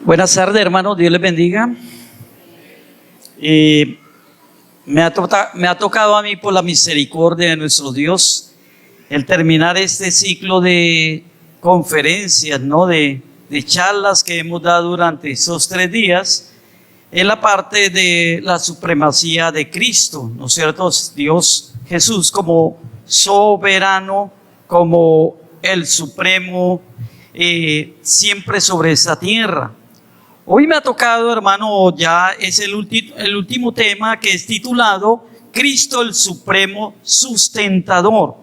Buenas tardes, hermanos, Dios les bendiga. Me ha tocado a mí, por la misericordia de nuestro Dios, el terminar este ciclo de conferencias, ¿no? de charlas que hemos dado durante esos 3 días en la parte de la supremacía de Cristo, ¿no es cierto? Dios Jesús como soberano, como el supremo, siempre sobre esta tierra. Hoy me ha tocado, hermano, ya es el último tema, que es titulado Cristo el Supremo Sustentador.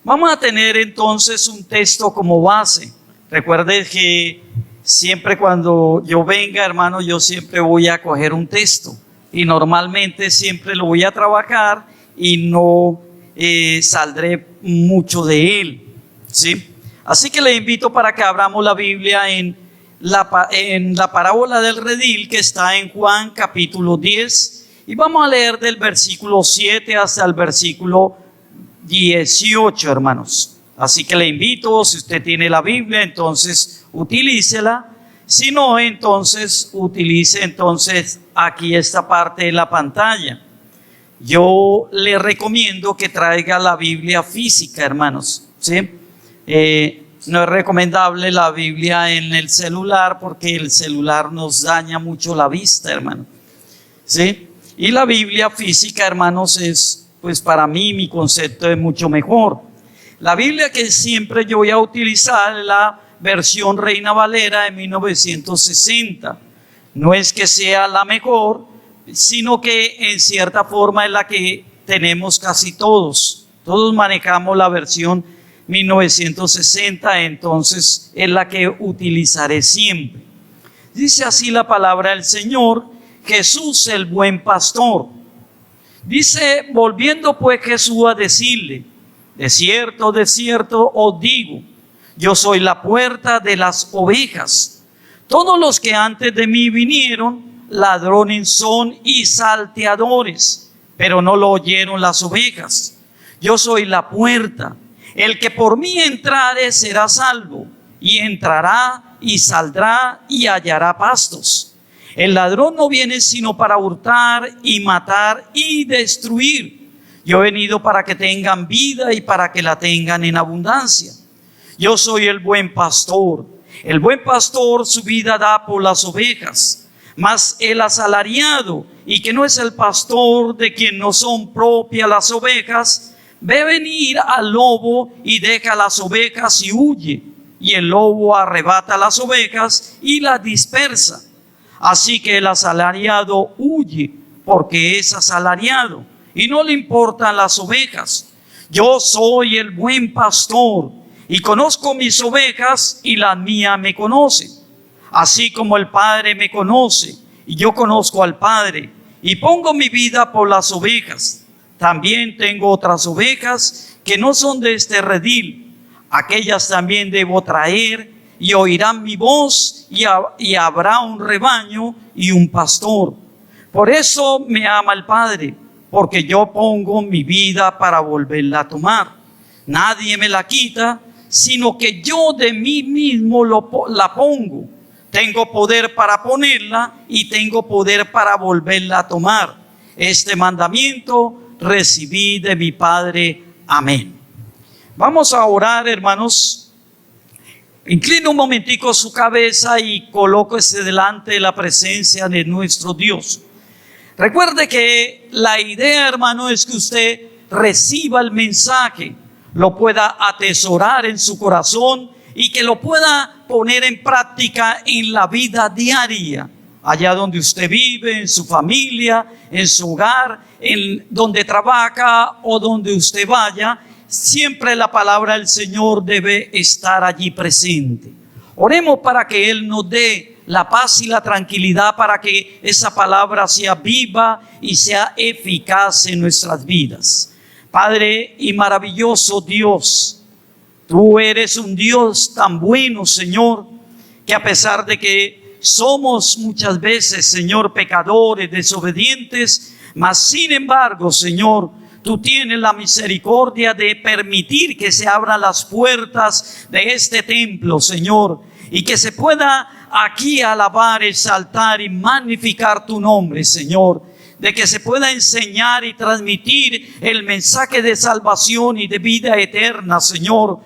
Vamos a tener entonces un texto como base. Recuerde que siempre cuando yo venga, hermano, yo siempre voy a coger un texto y normalmente siempre lo voy a trabajar y no saldré mucho de él, ¿sí? Así que le invito para que abramos la Biblia en la parábola del redil, que está en Juan capítulo 10, y vamos a leer del versículo 7 hasta el versículo 18, hermanos. Así que le invito, si usted tiene la Biblia, entonces utilícela. Si no, entonces utilice aquí esta parte de la pantalla. Yo le recomiendo que traiga la Biblia física, hermanos, ¿sí? No es recomendable la Biblia en el celular, porque el celular nos daña mucho la vista, hermano, ¿sí? Y la Biblia física, hermanos, es, pues para mí, mi concepto es mucho mejor. La Biblia que siempre yo voy a utilizar es la versión Reina Valera de 1960. No es que sea la mejor, sino que en cierta forma es la que tenemos casi todos. Todos manejamos la versión 1960, entonces es la que utilizaré siempre. Dice así la palabra del Señor: Jesús el buen pastor. Dice: volviendo pues Jesús a decirle: de cierto os digo, yo soy la puerta de las ovejas. Todos los que antes de mí vinieron, ladrones son y salteadores, pero no lo oyeron las ovejas. Yo soy la puerta. El que por mí entrare será salvo, y entrará y saldrá y hallará pastos. El ladrón no viene sino para hurtar y matar y destruir. Yo he venido para que tengan vida y para que la tengan en abundancia. Yo soy el buen pastor. El buen pastor su vida da por las ovejas. Mas el asalariado, y que no es el pastor, de quien no son propias las ovejas, ve venir al lobo y deja las ovejas y huye, y el lobo arrebata las ovejas y las dispersa. Así que el asalariado huye, porque es asalariado y no le importan las ovejas. Yo soy el buen pastor y conozco mis ovejas, y las mías me conocen. Así como el Padre me conoce y yo conozco al Padre, y pongo mi vida por las ovejas. También tengo otras ovejas que no son de este redil. Aquellas también debo traer, y oirán mi voz, y habrá un rebaño y un pastor. Por eso me ama el Padre, porque yo pongo mi vida para volverla a tomar. Nadie me la quita, sino que yo de mí mismo la pongo. Tengo poder para ponerla y tengo poder para volverla a tomar. Este mandamiento recibí de mi Padre. Amén. Vamos a orar, hermanos. Inclina un momentico su cabeza y colóquese delante de la presencia de nuestro Dios. Recuerde que la idea, hermano, es que usted reciba el mensaje, lo pueda atesorar en su corazón y que lo pueda poner en práctica en la vida diaria. Allá donde usted vive, en su familia, en su hogar, en donde trabaja o donde usted vaya, siempre la palabra del Señor debe estar allí presente. Oremos para que Él nos dé la paz y la tranquilidad, para que esa palabra sea viva y sea eficaz en nuestras vidas. Padre y maravilloso Dios, tú eres un Dios tan bueno, Señor, que a pesar de que somos muchas veces, Señor, pecadores, desobedientes, mas sin embargo, Señor, tú tienes la misericordia de permitir que se abran las puertas de este templo, Señor, y que se pueda aquí alabar, exaltar y magnificar tu nombre, Señor. De que se pueda enseñar y transmitir el mensaje de salvación y de vida eterna, Señor.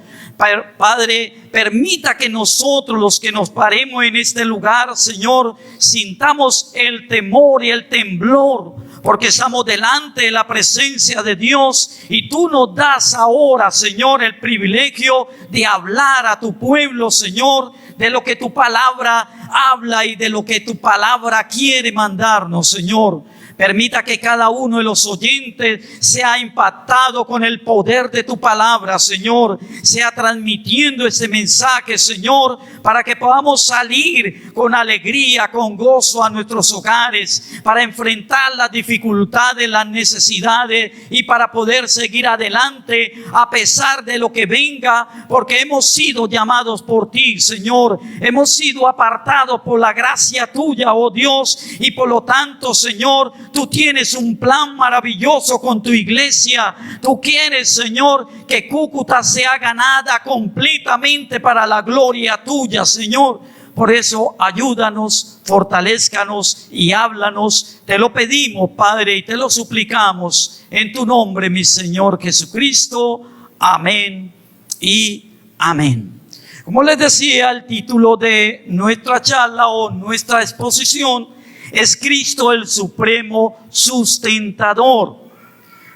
Padre, permita que nosotros, los que nos paremos en este lugar, Señor, sintamos el temor y el temblor, porque estamos delante de la presencia de Dios y tú nos das ahora, Señor, el privilegio de hablar a tu pueblo, Señor, de lo que tu palabra habla y de lo que tu palabra quiere mandarnos, Señor. Permita que cada uno de los oyentes sea impactado con el poder de tu palabra, Señor. Sea transmitiendo ese mensaje, Señor, para que podamos salir con alegría, con gozo a nuestros hogares, para enfrentar las dificultades, las necesidades y para poder seguir adelante a pesar de lo que venga, porque hemos sido llamados por ti, Señor. Hemos sido apartados por la gracia tuya, oh Dios, y por lo tanto, Señor, tú tienes un plan maravilloso con tu iglesia. Tú quieres, Señor, que Cúcuta sea ganada completamente para la gloria tuya, Señor. Por eso, ayúdanos, fortalézcanos y háblanos. Te lo pedimos, Padre, y te lo suplicamos en tu nombre, mi Señor Jesucristo. Amén y amén. Como les decía, el título de nuestra charla o nuestra exposición es Cristo el Supremo Sustentador.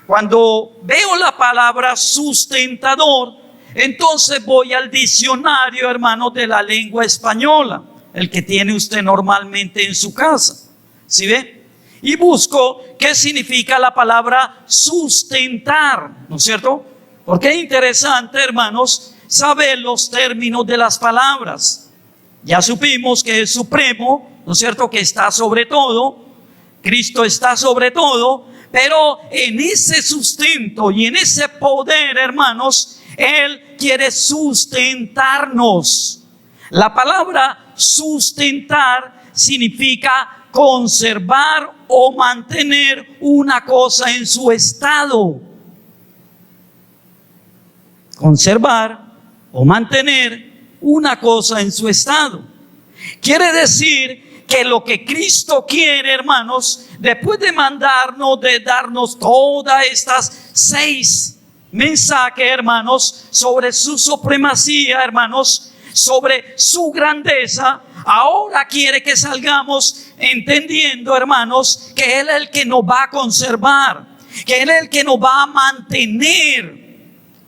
Cuando veo la palabra sustentador, entonces voy al diccionario, hermano, de la lengua española, el que tiene usted normalmente en su casa. ¿Sí ve? Y busco qué significa la palabra sustentar, ¿no es cierto? Porque es interesante, hermanos, saber los términos de las palabras. Ya supimos que es supremo, ¿no es cierto?, que está sobre todo. Cristo está sobre todo, pero en ese sustento y en ese poder, hermanos, Él quiere sustentarnos. La palabra sustentar significa conservar o mantener una cosa en su estado. Conservar o mantener una cosa en su estado. Quiere decir que lo que Cristo quiere, hermanos, después de mandarnos, de darnos todas estas 6 mensajes, hermanos, sobre su supremacía, hermanos, sobre su grandeza, ahora quiere que salgamos entendiendo, hermanos, que Él es el que nos va a conservar, que Él es el que nos va a mantener.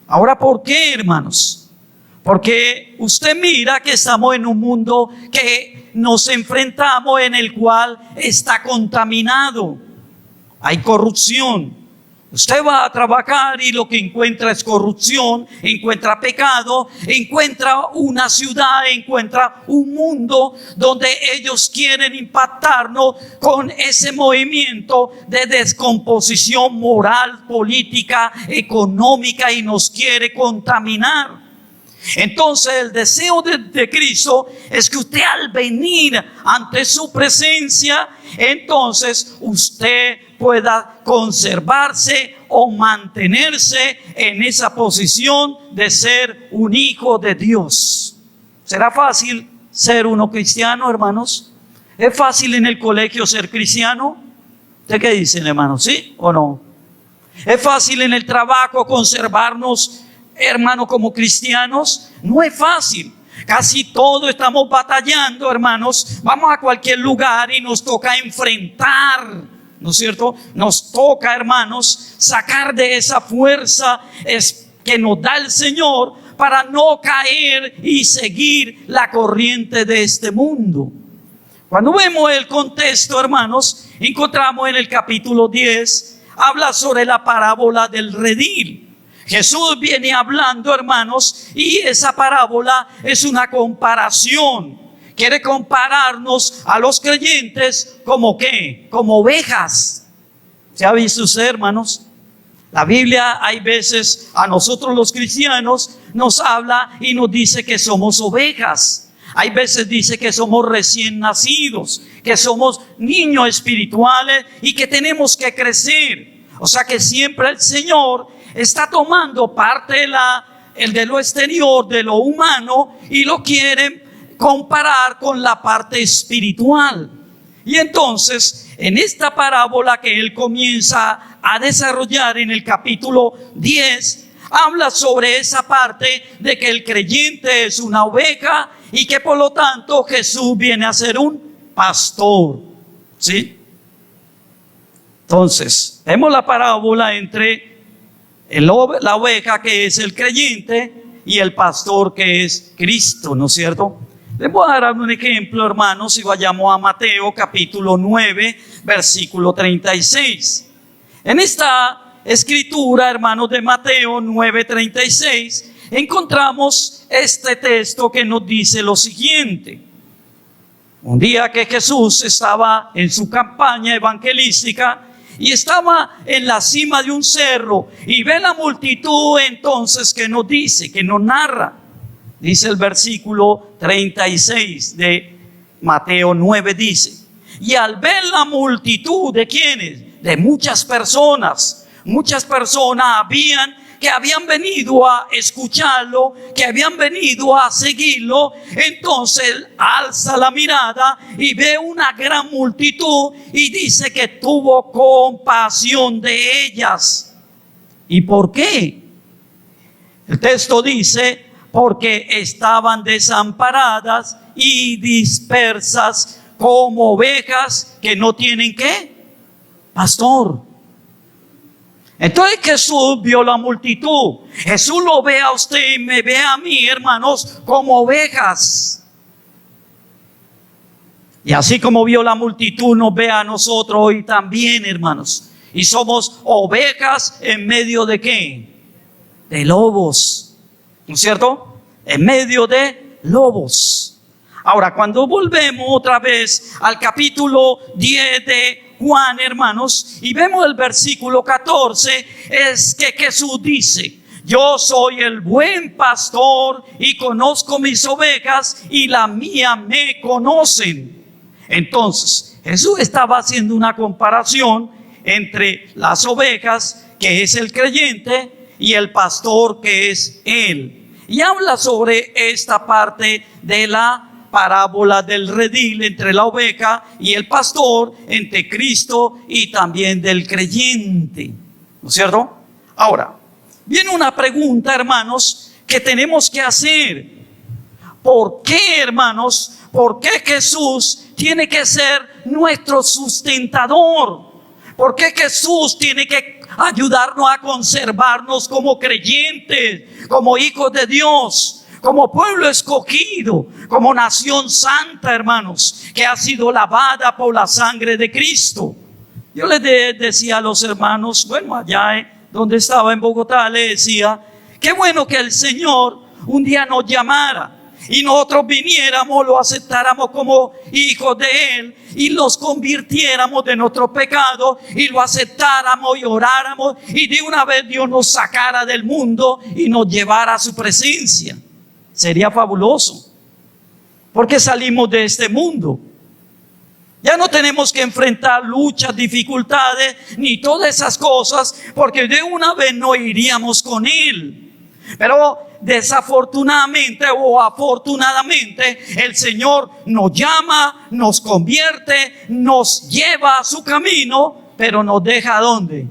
Ahora, ¿por qué, hermanos? Porque usted mira que estamos en un mundo que nos enfrentamos, en el cual está contaminado. Hay corrupción. Usted va a trabajar y lo que encuentra es corrupción, encuentra pecado, encuentra una ciudad, encuentra un mundo donde ellos quieren impactarnos con ese movimiento de descomposición moral, política, económica, y nos quiere contaminar. Entonces el deseo de Cristo es que usted, al venir ante su presencia, entonces usted pueda conservarse o mantenerse en esa posición de ser un hijo de Dios. ¿Será fácil ser uno cristiano, hermanos? ¿Es fácil en el colegio ser cristiano? ¿Usted qué dicen, hermanos? ¿Sí o no? ¿Es fácil en el trabajo conservarnos, hermano, como cristianos? No es fácil. Casi todos estamos batallando, hermanos. Vamos a cualquier lugar y nos toca enfrentar, ¿no es cierto? Nos toca, hermanos, sacar de esa fuerza que nos da el Señor para no caer y seguir la corriente de este mundo. Cuando vemos el contexto, hermanos, encontramos en el capítulo 10, habla sobre la parábola del redil. Jesús viene hablando, hermanos, y esa parábola es una comparación. Quiere compararnos a los creyentes como ¿qué? Como ovejas. ¿Se ha visto usted, hermanos? La Biblia, hay veces a nosotros los cristianos nos habla y nos dice que somos ovejas. Hay veces dice que somos recién nacidos, que somos niños espirituales y que tenemos que crecer. O sea que siempre el Señor está tomando parte de lo exterior, de lo humano, y lo quiere comparar con la parte espiritual. Y entonces, en esta parábola que él comienza a desarrollar en el capítulo 10, habla sobre esa parte de que el creyente es una oveja y que por lo tanto Jesús viene a ser un pastor. ¿Sí? Entonces, vemos la parábola entre la oveja que es el creyente y el pastor que es Cristo, ¿no es cierto? Les voy a dar un ejemplo, hermanos, si vayamos a Mateo capítulo 9, versículo 36. En esta escritura, hermanos, de Mateo 9:36, encontramos este texto que nos dice lo siguiente. Un día que Jesús estaba en su campaña evangelística y estaba en la cima de un cerro y ve la multitud, entonces que nos dice, que nos narra. Dice el versículo 36 de Mateo 9, dice: y al ver la multitud, ¿de quiénes? De muchas personas que habían venido a escucharlo, que habían venido a seguirlo. Entonces él alza la mirada y ve una gran multitud y dice que tuvo compasión de ellas. ¿Y por qué? El texto dice: porque estaban desamparadas y dispersas como ovejas que no tienen ¿qué? Pastor. Entonces Jesús vio la multitud. Jesús lo ve a usted y me ve a mí, hermanos, como ovejas. Y así como vio la multitud, nos ve a nosotros hoy también, hermanos. Y somos ovejas en medio de ¿qué? De lobos. ¿No es cierto? En medio de lobos. Ahora, cuando volvemos otra vez al capítulo 10 de Juan, hermanos, y vemos el versículo 14, es que Jesús dice: yo soy el buen pastor y conozco mis ovejas y las mías me conocen. Entonces, Jesús estaba haciendo una comparación entre las ovejas, que es el creyente, y el pastor, que es él. Y habla sobre esta parte de la parábola del redil entre la oveja y el pastor, entre Cristo y también del creyente, ¿no es cierto? Ahora, viene una pregunta, hermanos, que tenemos que hacer. ¿Por qué, hermanos? ¿Por qué Jesús tiene que ser nuestro sustentador? ¿Por qué Jesús tiene que ayudarnos a conservarnos como creyentes, como hijos de Dios, como pueblo escogido, como nación santa, hermanos, que ha sido lavada por la sangre de Cristo? Yo les decía a los hermanos, bueno, allá donde estaba en Bogotá, le decía: qué bueno que el Señor un día nos llamara y nosotros viniéramos, lo aceptáramos como hijos de Él y los convirtiéramos de nuestro pecado y lo aceptáramos y oráramos y de una vez Dios nos sacara del mundo y nos llevara a su presencia. Sería fabuloso, porque salimos de este mundo. Ya no tenemos que enfrentar luchas, dificultades, ni todas esas cosas, porque de una vez no iríamos con Él. Pero desafortunadamente o afortunadamente, el Señor nos llama, nos convierte, nos lleva a su camino, pero nos deja ¿dónde?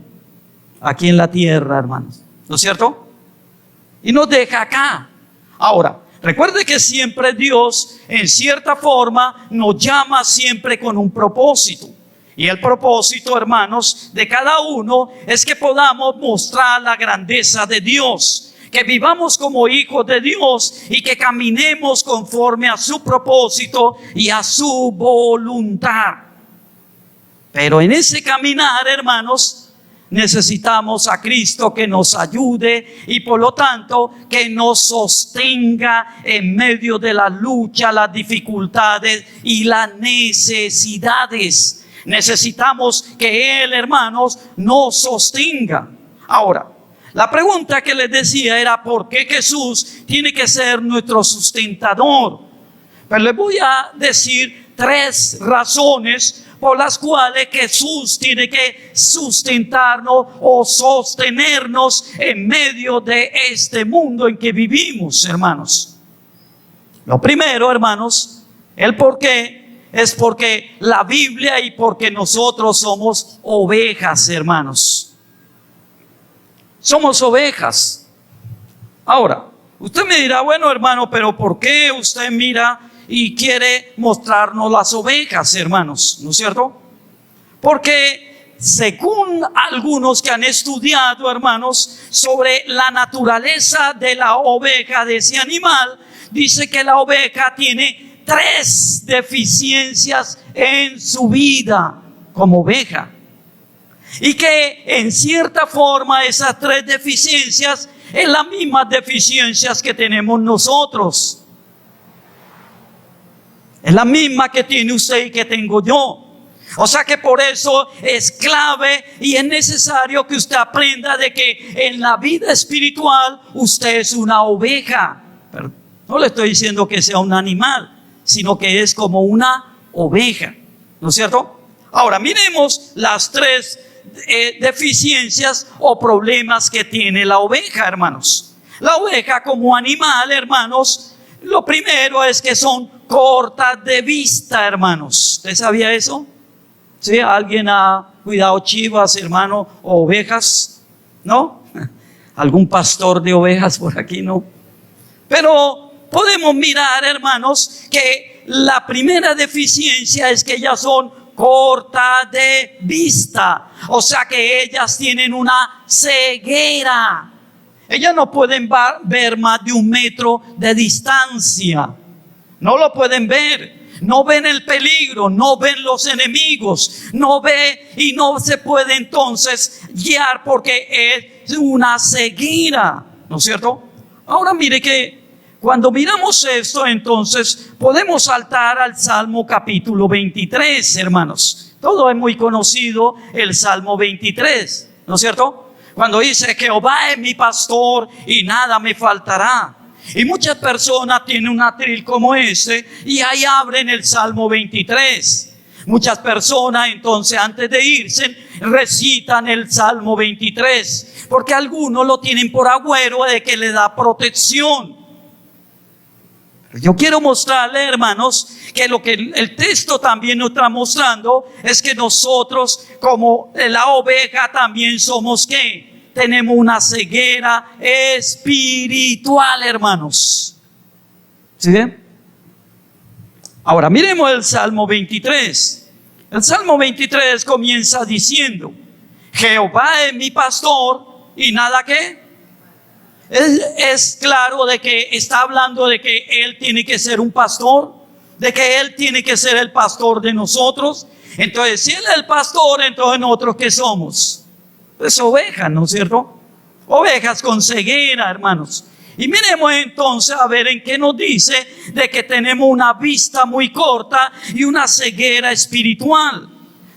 Aquí en la tierra, hermanos, ¿no es cierto? Y nos deja acá. Ahora, recuerde que siempre Dios, en cierta forma, nos llama siempre con un propósito. Y el propósito, hermanos, de cada uno es que podamos mostrar la grandeza de Dios, que vivamos como hijos de Dios y que caminemos conforme a su propósito y a su voluntad. Pero en ese caminar, hermanos, necesitamos a Cristo que nos ayude y por lo tanto que nos sostenga en medio de la lucha, las dificultades y las necesidades. Necesitamos que Él, hermanos, nos sostenga. Ahora, la pregunta que les decía era: ¿por qué Jesús tiene que ser nuestro sustentador? Pero les voy a decir 3 razones por las cuales Jesús tiene que sustentarnos o sostenernos en medio de este mundo en que vivimos, hermanos. Lo primero, hermanos, el por qué es porque la Biblia y porque nosotros somos ovejas, hermanos. Somos ovejas. Ahora, usted me dirá, bueno, hermano, pero ¿por qué usted mira y quiere mostrarnos las ovejas, hermanos? ¿No es cierto? Porque según algunos que han estudiado, hermanos, sobre la naturaleza de la oveja, de ese animal, dice que la oveja tiene 3 deficiencias en su vida como oveja. Y que en cierta forma esas 3 deficiencias es las mismas deficiencias que tenemos nosotros. Es la misma que tiene usted y que tengo yo. O sea que por eso es clave y es necesario que usted aprenda de que en la vida espiritual usted es una oveja. Pero no le estoy diciendo que sea un animal, sino que es como una oveja. ¿No es cierto? Ahora miremos las 3 deficiencias o problemas que tiene la oveja, hermanos. La oveja como animal, hermanos, lo primero es que son cortas de vista, hermanos. ¿Usted sabía eso? ¿Sí? ¿Alguien ha cuidado chivas, hermano, o ovejas? ¿No? ¿Algún pastor de ovejas por aquí? No. Pero podemos mirar, hermanos, que la primera deficiencia es que ellas son corta de vista, o sea que ellas tienen una ceguera. Ellas no pueden ver más de 1 metro de distancia, no lo pueden ver, no ven el peligro, no ven los enemigos, no ve y no se puede entonces guiar porque es una ceguera, ¿no es cierto? Ahora mire que cuando miramos esto, entonces podemos saltar al Salmo capítulo 23, hermanos. Todo es muy conocido, el Salmo 23, ¿no es cierto? Cuando dice, Jehová es mi pastor y nada me faltará. Y muchas personas tienen un atril como ese y ahí abren el Salmo 23. Muchas personas entonces antes de irse recitan el Salmo 23, porque algunos lo tienen por agüero de que le da protección. Yo quiero mostrarle, hermanos, que lo que el texto también nos está mostrando es que nosotros, como la oveja, también somos ¿qué? Tenemos una ceguera espiritual, hermanos. ¿Sí ven? Ahora, miremos el Salmo 23. El Salmo 23 comienza diciendo, Jehová es mi pastor y nada ¿qué? Es claro de que está hablando de que Él tiene que ser un pastor, de que Él tiene que ser el pastor de nosotros. Entonces, si Él es el pastor, entonces nosotros ¿qué somos? Pues ovejas, ¿no es cierto? Ovejas con ceguera, hermanos. Y miremos entonces a ver en qué nos dice de que tenemos una vista muy corta y una ceguera espiritual.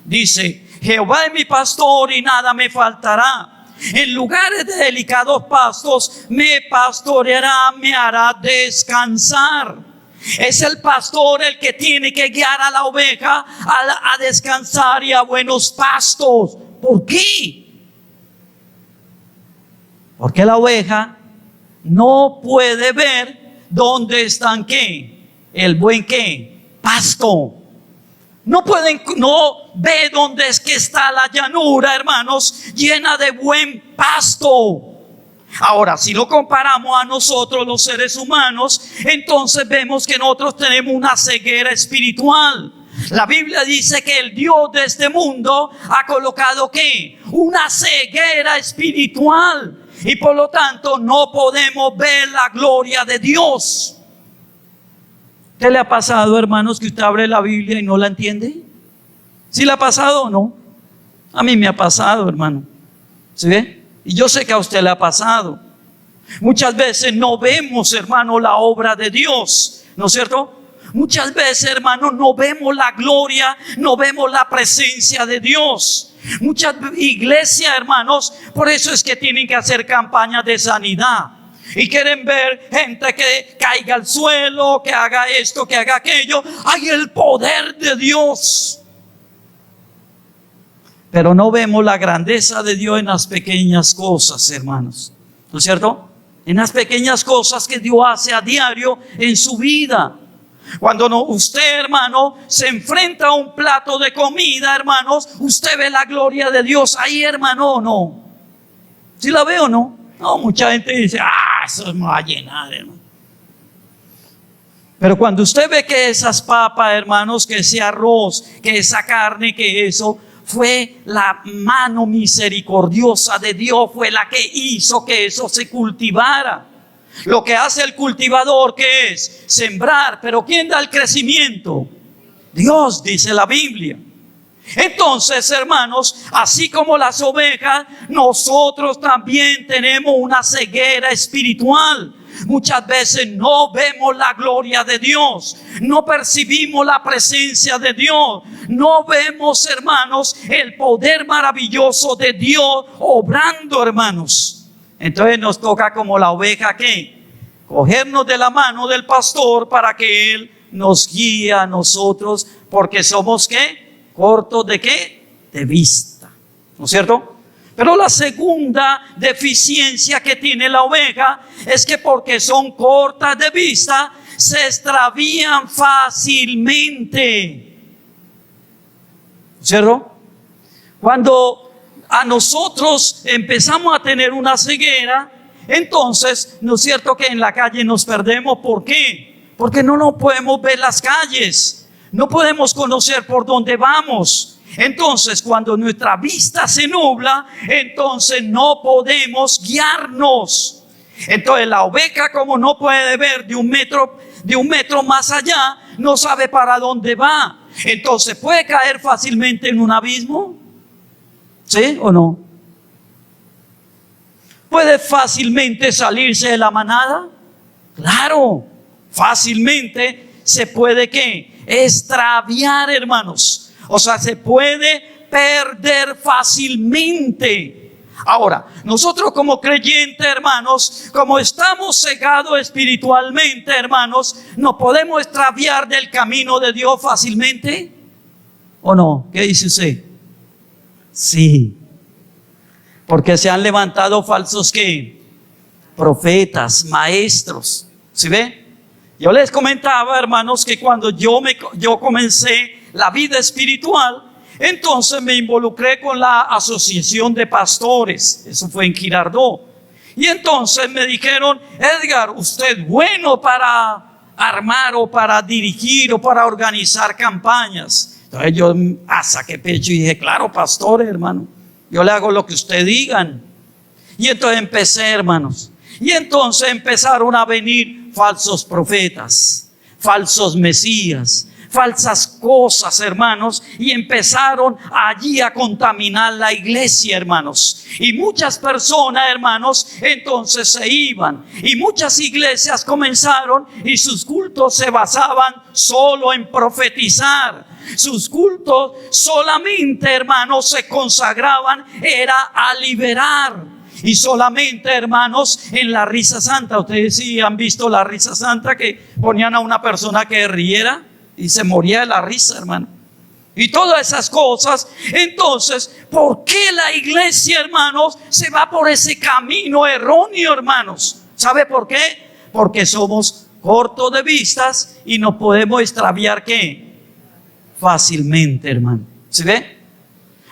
Dice, Jehová es mi pastor y nada me faltará. En lugares de delicados pastos me pastoreará, me hará descansar. Es el pastor el que tiene que guiar a la oveja a descansar y a buenos pastos. ¿Por qué? Porque la oveja no puede ver dónde están ¿qué? El buen ¿qué? Pasto. No ve dónde es que está la llanura, hermanos, llena de buen pasto. Ahora, si lo comparamos a nosotros los seres humanos, entonces vemos que nosotros tenemos una ceguera espiritual. La Biblia dice que el Dios de este mundo ha colocado ¿qué? Una ceguera espiritual. Y por lo tanto no podemos ver la gloria de Dios. ¿Qué le ha pasado, hermanos, que usted abre la Biblia y no la entiende? ¿Sí le ha pasado o no? A mí me ha pasado, hermano. ¿Sí ve? Y yo sé que a usted le ha pasado. Muchas veces no vemos, hermano, la obra de Dios, ¿no es cierto? Muchas veces, hermano, no vemos la gloria, no vemos la presencia de Dios. Muchas iglesias, hermanos, por eso es que tienen que hacer campañas de sanidad. Y quieren ver gente que caiga al suelo, que haga esto, que haga aquello. Hay el poder de Dios. Pero no vemos la grandeza de Dios en las pequeñas cosas, hermanos. ¿No es cierto? en las pequeñas cosas que Dios hace a diario en su vida. Cuando usted, hermano, se enfrenta a un plato de comida, hermanos, usted ve la gloria de Dios ahí, hermano, ¿o no? ¿Sí la ve o no? No, mucha gente dice, eso me va a llenar, hermano. Pero cuando usted ve que esas papas, hermanos, que ese arroz, que esa carne, que eso, fue la mano misericordiosa de Dios, fue la que hizo que eso se cultivara. Lo que hace el cultivador, ¿qué es? Sembrar. Pero ¿quién da el crecimiento? Dios, dice la Biblia. Entonces, hermanos, así como las ovejas, nosotros también tenemos una ceguera espiritual. Muchas veces no vemos la gloria de Dios, no percibimos la presencia de Dios, no vemos, hermanos, el poder maravilloso de Dios obrando, hermanos. Entonces nos toca como la oveja, ¿qué? Cogernos de la mano del pastor para que Él nos guíe a nosotros, porque somos, ¿qué? Cortos de ¿qué? De vista, ¿no es cierto? Pero la segunda deficiencia que tiene la oveja es que porque son cortas de vista, se extravían fácilmente, ¿no es cierto? Cuando a nosotros empezamos a tener una ceguera, entonces, ¿no es cierto que en la calle nos perdemos? ¿Por qué? Porque no podemos ver las calles, no podemos conocer por dónde vamos. Entonces, cuando nuestra vista se nubla, entonces no podemos guiarnos. Entonces, la oveja, como no puede ver de un metro más allá, no sabe para dónde va. Entonces, ¿puede caer fácilmente en un abismo? ¿Sí o no? ¿Puede fácilmente salirse de la manada? Claro, fácilmente se puede, ¿qué? Extraviar, hermanos. O sea, se puede perder fácilmente. Ahora, nosotros como creyentes, hermanos, como estamos cegados espiritualmente, hermanos, ¿nos podemos extraviar del camino de Dios fácilmente? ¿O no? ¿Qué dice usted? Sí, porque se han levantado falsos ¿qué? Profetas, maestros. ¿Sí ve? Yo les comentaba, hermanos, que cuando yo comencé la vida espiritual, entonces me involucré con la asociación de pastores. Eso fue en Girardot. Y entonces me dijeron, Edgar, usted es bueno para armar o para dirigir o para organizar campañas. Entonces yo saqué pecho y dije, claro, pastor, hermano, yo le hago lo que ustedes digan. Y entonces empecé, hermanos. Y entonces empezaron a venir falsos profetas, falsos mesías, falsas cosas, hermanos, y empezaron allí a contaminar la iglesia, hermanos. Y muchas personas, hermanos, entonces se iban. Y muchas iglesias comenzaron y sus cultos se basaban solo en profetizar. Sus cultos solamente, hermanos, se consagraban era a liberar. Y solamente, hermanos, en la risa santa, ustedes sí han visto la risa santa, que ponían a una persona que riera y se moría de la risa, hermano. Y todas esas cosas. Entonces, ¿por qué la iglesia, hermanos, se va por ese camino erróneo, hermanos? ¿Sabe por qué? Porque somos cortos de vistas y nos podemos extraviar, ¿qué? Fácilmente, hermano. ¿Se ve?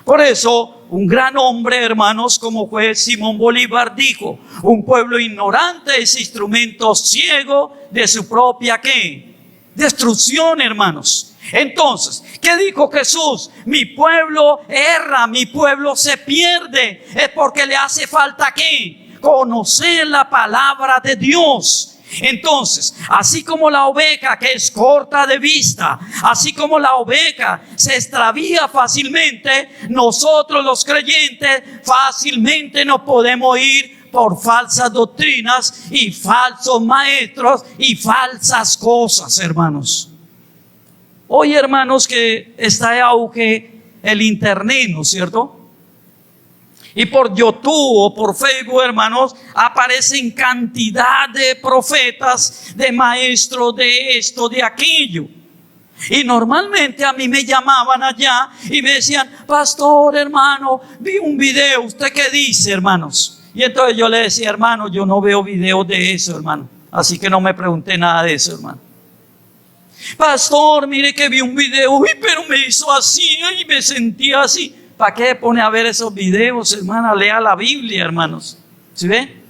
Por eso, un gran hombre, hermanos, como fue Simón Bolívar, dijo: un pueblo ignorante es instrumento ciego de su propia, ¿qué? Destrucción, hermanos. Entonces, ¿qué dijo Jesús? Mi pueblo erra, mi pueblo se pierde. Es porque le hace falta, ¿qué? Conocer la palabra de Dios. Entonces, así como la oveja que es corta de vista, así como la oveja se extravía fácilmente, nosotros los creyentes fácilmente nos podemos ir por falsas doctrinas y falsos maestros y falsas cosas, hermanos. Hoy, hermanos, que está en auge el internet, ¿no es cierto? Y por YouTube o por Facebook, hermanos, aparecen cantidad de profetas, de maestros, de esto, de aquello. Y normalmente a mí me llamaban allá y me decían: pastor, hermano, vi un video, ¿usted qué dice, hermanos? Y entonces yo le decía, hermano, yo no veo videos de eso, hermano. Así que no me pregunté nada de eso, hermano. Pastor, mire que vi un video, uy, pero me hizo así y me sentía así. ¿Para qué pone a ver esos videos, hermana? Lea la Biblia, hermanos. ¿Sí ve?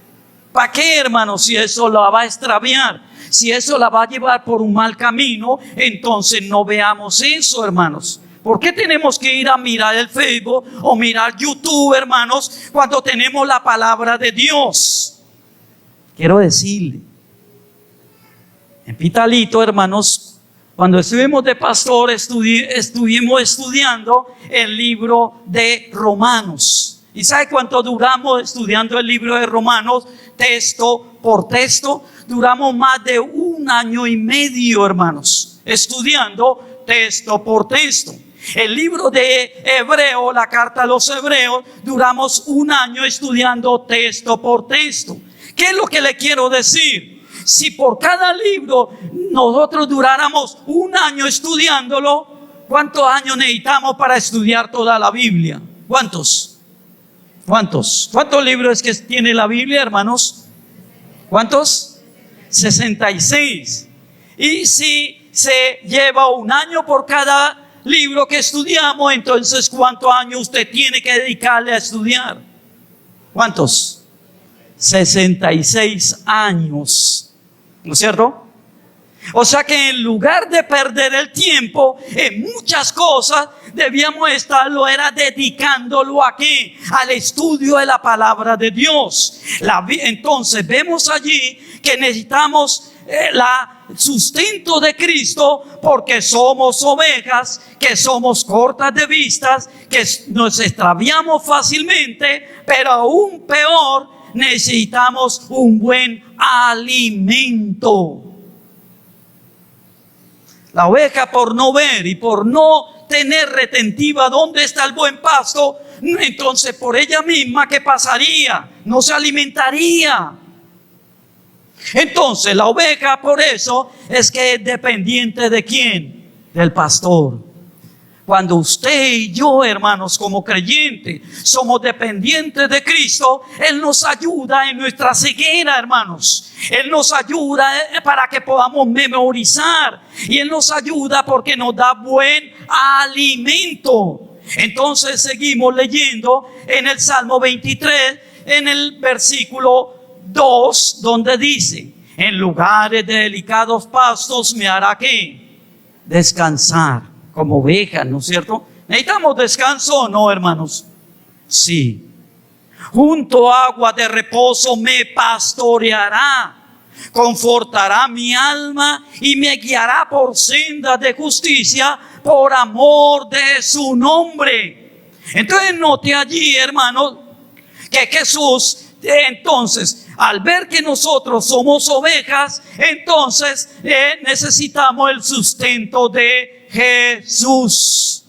¿Para qué, hermanos? Si eso la va a extraviar, si eso la va a llevar por un mal camino, entonces no veamos eso, hermanos. ¿Por qué tenemos que ir a mirar el Facebook o mirar YouTube, hermanos, cuando tenemos la palabra de Dios? Quiero decirle, en Pitalito, hermanos, cuando estuvimos de pastor, estuvimos estudiando el libro de Romanos. ¿Y sabe cuánto duramos estudiando el libro de Romanos, texto por texto? Duramos más de 1 año y medio, hermanos, estudiando texto por texto. El libro de Hebreo, la carta a los Hebreos, duramos 1 año estudiando texto por texto. ¿Qué es lo que le quiero decir? Si por cada libro nosotros duráramos 1 año estudiándolo, ¿cuántos años necesitamos para estudiar toda la Biblia? ¿Cuántos? ¿Cuántos libros es que tiene la Biblia, hermanos? ¿Cuántos? 66. Y si se lleva 1 año por cada libro que estudiamos, entonces ¿cuántos años usted tiene que dedicarle a estudiar? ¿Cuántos? 66 años. ¿No es cierto? O sea que en lugar de perder el tiempo en muchas cosas, debíamos estarlo dedicándolo ¿a qué? Al estudio de la palabra de Dios. Entonces vemos allí que necesitamos sustento de Cristo, porque somos ovejas, que somos cortas de vistas, que nos extraviamos fácilmente, pero aún peor, necesitamos un buen alimento. La oveja, por no ver y por no tener retentiva dónde está el buen pasto, entonces por ella misma, ¿qué pasaría? No se alimentaría. Entonces la oveja, por eso es que es dependiente ¿de quién? Del pastor. Cuando usted y yo, hermanos, como creyentes, somos dependientes de Cristo, Él nos ayuda en nuestra ceguera, hermanos. Él nos ayuda para que podamos memorizar. Y Él nos ayuda porque nos da buen alimento. Entonces seguimos leyendo en el Salmo 23, en el versículo 2, donde dice: en lugares de delicados pastos me hará ¿qué? Descansar. Como ovejas, ¿no es cierto? ¿Necesitamos descanso o no, hermanos? Sí. Junto a agua de reposo me pastoreará, confortará mi alma y me guiará por sendas de justicia por amor de su nombre. Entonces note allí, hermanos, que Jesús, entonces, al ver que nosotros somos ovejas, entonces necesitamos el sustento de Jesús.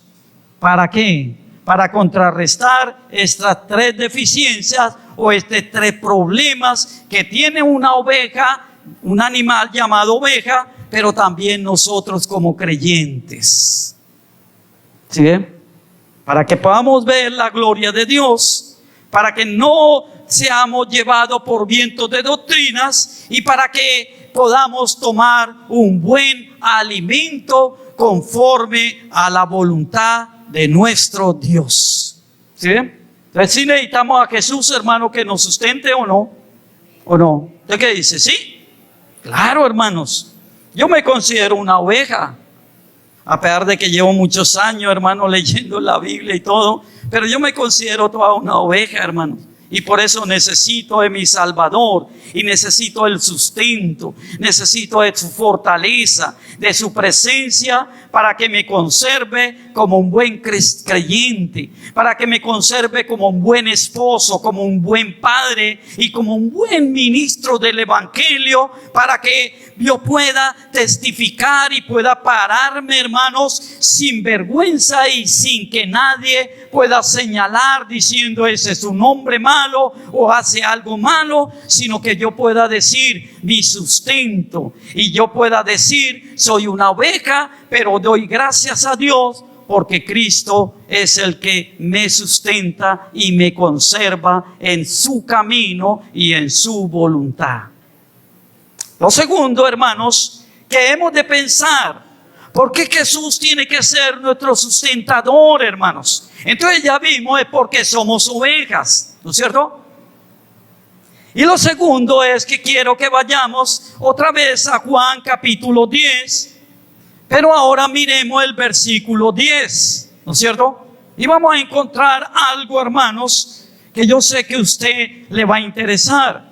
¿Para qué? Para contrarrestar estas 3 deficiencias o 3 problemas que tiene una oveja, un animal llamado oveja, pero también nosotros como creyentes. ¿Sí ven? Para que podamos ver la gloria de Dios, para que no seamos llevados por vientos de doctrinas y para que podamos tomar un buen alimento conforme a la voluntad de nuestro Dios. ¿Sí? Entonces, si necesitamos a Jesús, hermano, que nos sustente o no. ¿O no? ¿Usted qué dice? ¿Sí? Claro, hermanos. Yo me considero una oveja. A pesar de que llevo muchos años, hermano, leyendo la Biblia y todo. Pero yo me considero toda una oveja, hermano. Y por eso necesito de mi Salvador y necesito el sustento, necesito de su fortaleza, de su presencia para que me conserve como un buen creyente, para que me conserve como un buen esposo, como un buen padre y como un buen ministro del Evangelio, para que yo pueda testificar y pueda pararme, hermanos, sin vergüenza y sin que nadie pueda señalar diciendo ese es un hombre malo o hace algo malo, sino que yo pueda decir mi sustento y yo pueda decir soy una oveja, pero doy gracias a Dios porque Cristo es el que me sustenta y me conserva en su camino y en su voluntad. Lo segundo, hermanos, que hemos de pensar, ¿por qué Jesús tiene que ser nuestro sustentador, hermanos? Entonces ya vimos, es porque somos ovejas, ¿no es cierto? Y lo segundo es que quiero que vayamos otra vez a Juan capítulo 10, pero ahora miremos el versículo 10, ¿no es cierto? Y vamos a encontrar algo, hermanos, que yo sé que a usted le va a interesar.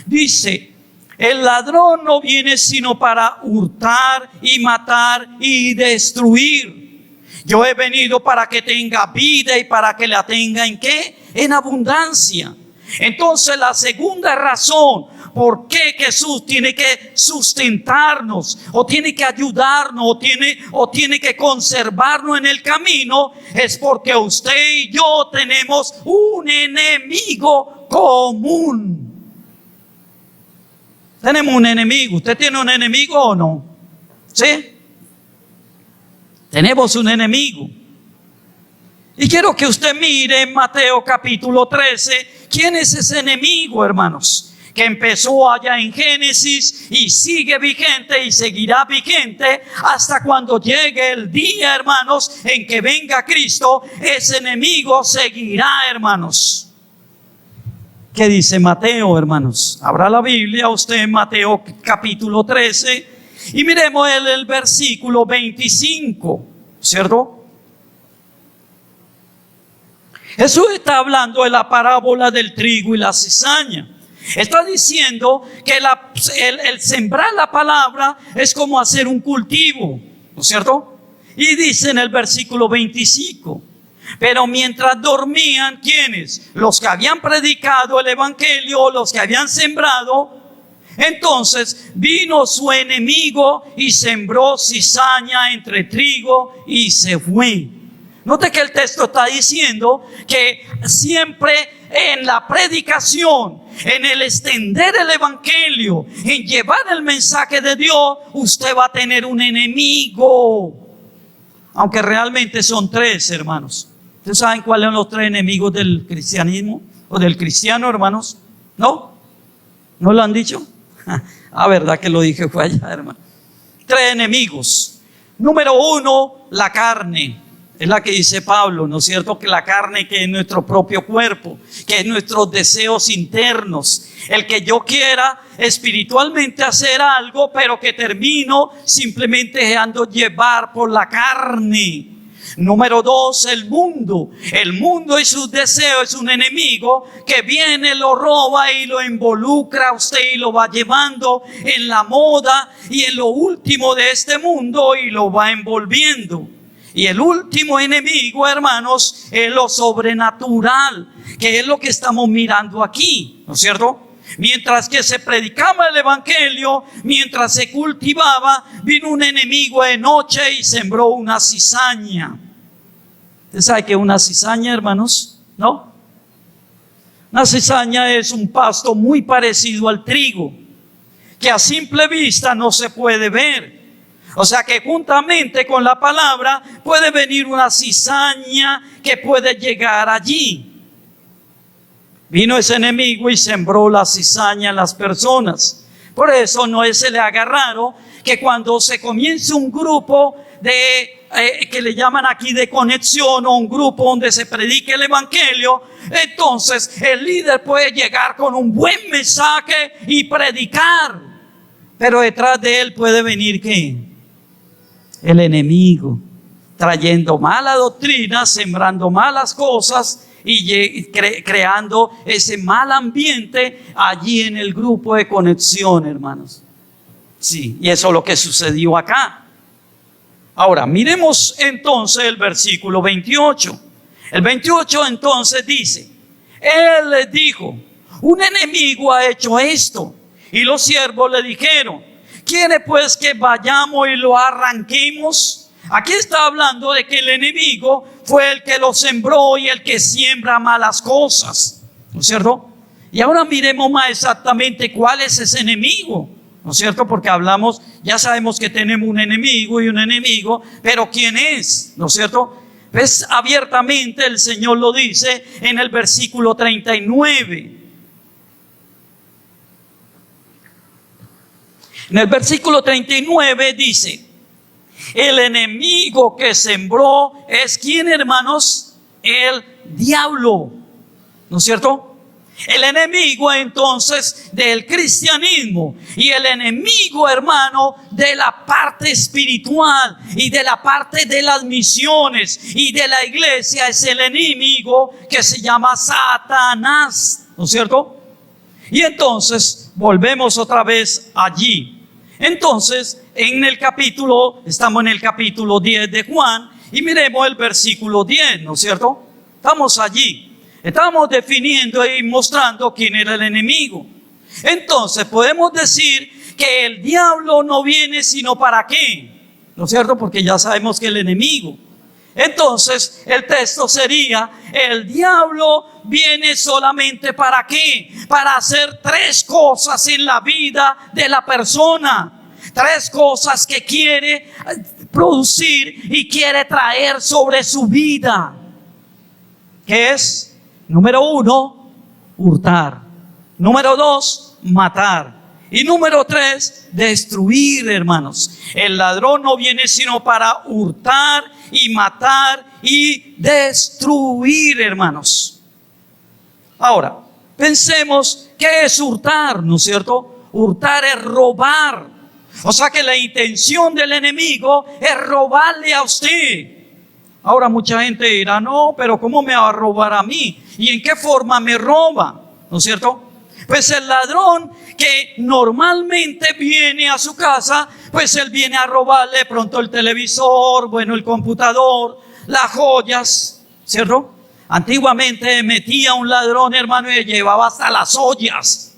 Dice: el ladrón no viene sino para hurtar y matar y destruir. Yo he venido para que tenga vida y para que la tenga ¿en qué? En abundancia. Entonces la segunda razón por qué Jesús tiene que sustentarnos o tiene que ayudarnos o tiene que conservarnos en el camino es porque usted y yo tenemos un enemigo común. Tenemos un enemigo. ¿Usted tiene un enemigo o no? ¿Sí? Tenemos un enemigo. Y quiero que usted mire en Mateo capítulo 13, ¿quién es ese enemigo, hermanos? Que empezó allá en Génesis y sigue vigente y seguirá vigente hasta cuando llegue el día, hermanos, en que venga Cristo. Ese enemigo seguirá, hermanos. ¿Qué dice Mateo, hermanos? Abra la Biblia usted en Mateo capítulo 13 y miremos el versículo 25, ¿cierto? Jesús está hablando de la parábola del trigo y la cizaña. Está diciendo que el sembrar la palabra es como hacer un cultivo, ¿no es cierto? Y dice en el versículo 25: pero mientras dormían, ¿quiénes? Los que habían predicado el evangelio, los que habían sembrado. Entonces vino su enemigo y sembró cizaña entre trigo y se fue. Note que el texto está diciendo que siempre en la predicación, en el extender el evangelio, en llevar el mensaje de Dios, usted va a tener un enemigo. Aunque realmente son tres, hermanos. ¿Ustedes saben cuáles son los tres enemigos del cristianismo o del cristiano, hermanos? ¿No? ¿No lo han dicho? Ah, verdad que lo dije fue allá, hermano. Tres enemigos. Número uno, la carne. Es la que dice Pablo, ¿no es cierto? Que la carne, que es nuestro propio cuerpo, que es nuestros deseos internos. El que yo quiera espiritualmente hacer algo, pero que termino simplemente dejando llevar por la carne. Número dos, el mundo. El mundo y sus deseos es un enemigo que viene, lo roba y lo involucra a usted y lo va llevando en la moda y en lo último de este mundo y lo va envolviendo. Y el último enemigo, hermanos, es lo sobrenatural, que es lo que estamos mirando aquí, ¿no es cierto? Mientras que se predicaba el evangelio, mientras se cultivaba, vino un enemigo de noche y sembró una cizaña. ¿Usted sabe qué es una cizaña, hermanos? ¿No? Una cizaña es un pasto muy parecido al trigo, que a simple vista no se puede ver. O sea que juntamente con la palabra puede venir una cizaña que puede llegar allí. Vino ese enemigo y sembró la cizaña en las personas. Por eso no se le haga raro que cuando se comience un grupo que le llaman aquí de conexión, o un grupo donde se predique el evangelio, entonces el líder puede llegar con un buen mensaje y predicar, pero detrás de él puede venir ¿qué? El enemigo, trayendo mala doctrina, sembrando malas cosas y creando ese mal ambiente allí en el grupo de conexión, hermanos. Sí, y eso es lo que sucedió acá. Ahora, miremos entonces el versículo 28. El 28 entonces dice: él les dijo, un enemigo ha hecho esto. Y los siervos le dijeron: ¿quiere pues que vayamos y lo arranquemos? Aquí está hablando de que el enemigo fue el que lo sembró y el que siembra malas cosas, ¿no es cierto? Y ahora miremos más exactamente cuál es ese enemigo. ¿no es cierto? Porque hablamos, ya sabemos que tenemos un enemigo, pero ¿quién es? ¿No es cierto? Pues abiertamente el Señor lo dice en el versículo 39. En el versículo 39 dice: el enemigo que sembró es ¿quién, hermanos? El diablo, ¿no es cierto? El enemigo entonces del cristianismo y el enemigo, hermano, de la parte espiritual y de la parte de las misiones y de la iglesia es el enemigo que se llama Satanás, ¿no es cierto? Y entonces volvemos otra vez allí. Entonces estamos en el capítulo 10 de Juan y miremos el versículo 10, ¿no es cierto? Estamos allí. Estamos definiendo y mostrando quién era el enemigo. Entonces podemos decir que el diablo no viene sino para qué, ¿no es cierto? Porque ya sabemos que el enemigo. Entonces el texto sería: el diablo viene solamente para qué, para hacer tres cosas en la vida de la persona. Tres cosas que quiere producir y quiere traer sobre su vida. ¿Qué es? Número 1, hurtar. Número 2, matar. Y número 3, destruir, hermanos. El ladrón no viene sino para hurtar y matar y destruir, hermanos. Ahora, pensemos, ¿qué es hurtar? ¿No es cierto? Hurtar es robar. O sea que la intención del enemigo es robarle a usted. Ahora mucha gente dirá: no, pero ¿cómo me va a robar a mí? ¿Y en qué forma me roba? ¿No es cierto? Pues el ladrón que normalmente viene a su casa, pues él viene a robarle de pronto el televisor, el computador, las joyas, ¿cierto? Antiguamente metía un ladrón, hermano, y llevaba hasta las ollas.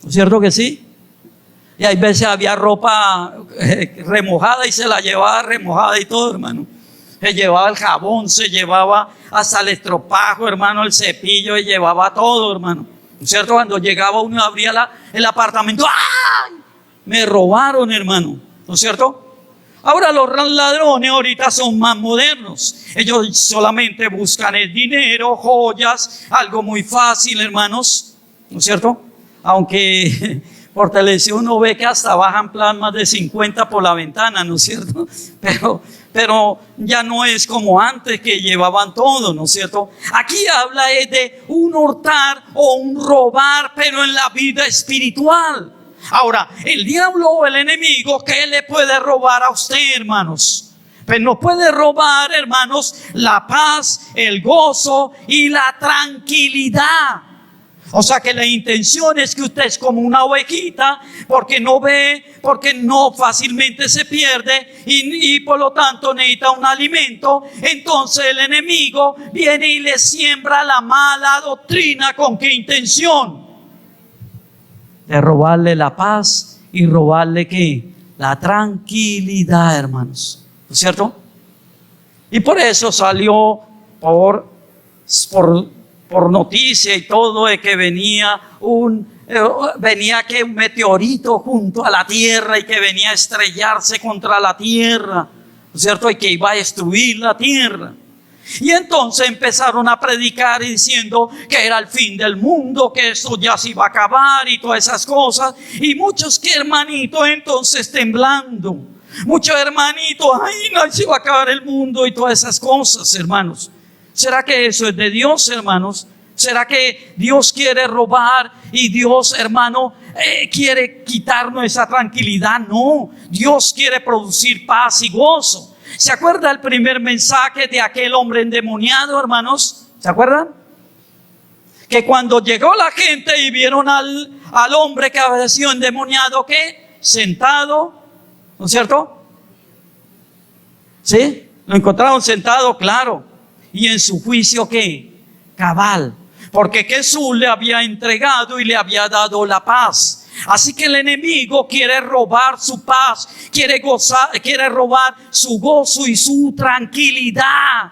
¿No es cierto que sí? Y hay veces había ropa remojada y se la llevaba remojada y todo, hermano. Se llevaba el jabón, se llevaba hasta el estropajo, hermano, el cepillo, se llevaba todo, hermano. ¿No es cierto? Cuando llegaba uno y abría el apartamento, ¡ay! Me robaron, hermano. ¿No es cierto? Ahora los ladrones ahorita son más modernos. Ellos solamente buscan el dinero, joyas, algo muy fácil, hermanos. ¿No es cierto? Aunque por televisión uno ve que hasta bajan plasmas de 50 por la ventana, ¿no es cierto? Pero ya no es como antes que llevaban todo, ¿no es cierto? Aquí habla de un hurtar o un robar, pero en la vida espiritual. Ahora, el diablo o el enemigo, ¿qué le puede robar a usted, hermanos? Pues no puede robar, hermanos, la paz, el gozo y la tranquilidad. O sea que la intención es que usted es como una ovejita, porque no ve, porque no fácilmente se pierde y por lo tanto necesita un alimento. Entonces el enemigo viene y le siembra la mala doctrina. ¿Con qué intención? De robarle la paz y robarle ¿qué? La tranquilidad, hermanos. ¿No es cierto? Y por eso salió por noticia y todo de que venía un meteorito junto a la tierra y que venía a estrellarse contra la tierra, ¿no es cierto? Y que iba a destruir la tierra. Y entonces empezaron a predicar diciendo que era el fin del mundo, que esto ya se iba a acabar y todas esas cosas. Y muchos hermanitos entonces temblando, muchos hermanitos, ay, no, se va a acabar el mundo y todas esas cosas, hermanos. ¿Será que eso es de Dios, hermanos? ¿Será que Dios quiere robar y Dios, hermano, quiere quitarnos esa tranquilidad? No, Dios quiere producir paz y gozo. ¿Se acuerda el primer mensaje de aquel hombre endemoniado, hermanos? ¿Se acuerdan? Que cuando llegó la gente y vieron al hombre que había sido endemoniado, ¿qué? Sentado, ¿no es cierto? ¿Sí? Lo encontraron sentado, claro. Y en su juicio, ¿qué? Cabal. Porque Jesús le había entregado y le había dado la paz. Así que el enemigo quiere robar su paz, quiere robar su gozo y su tranquilidad.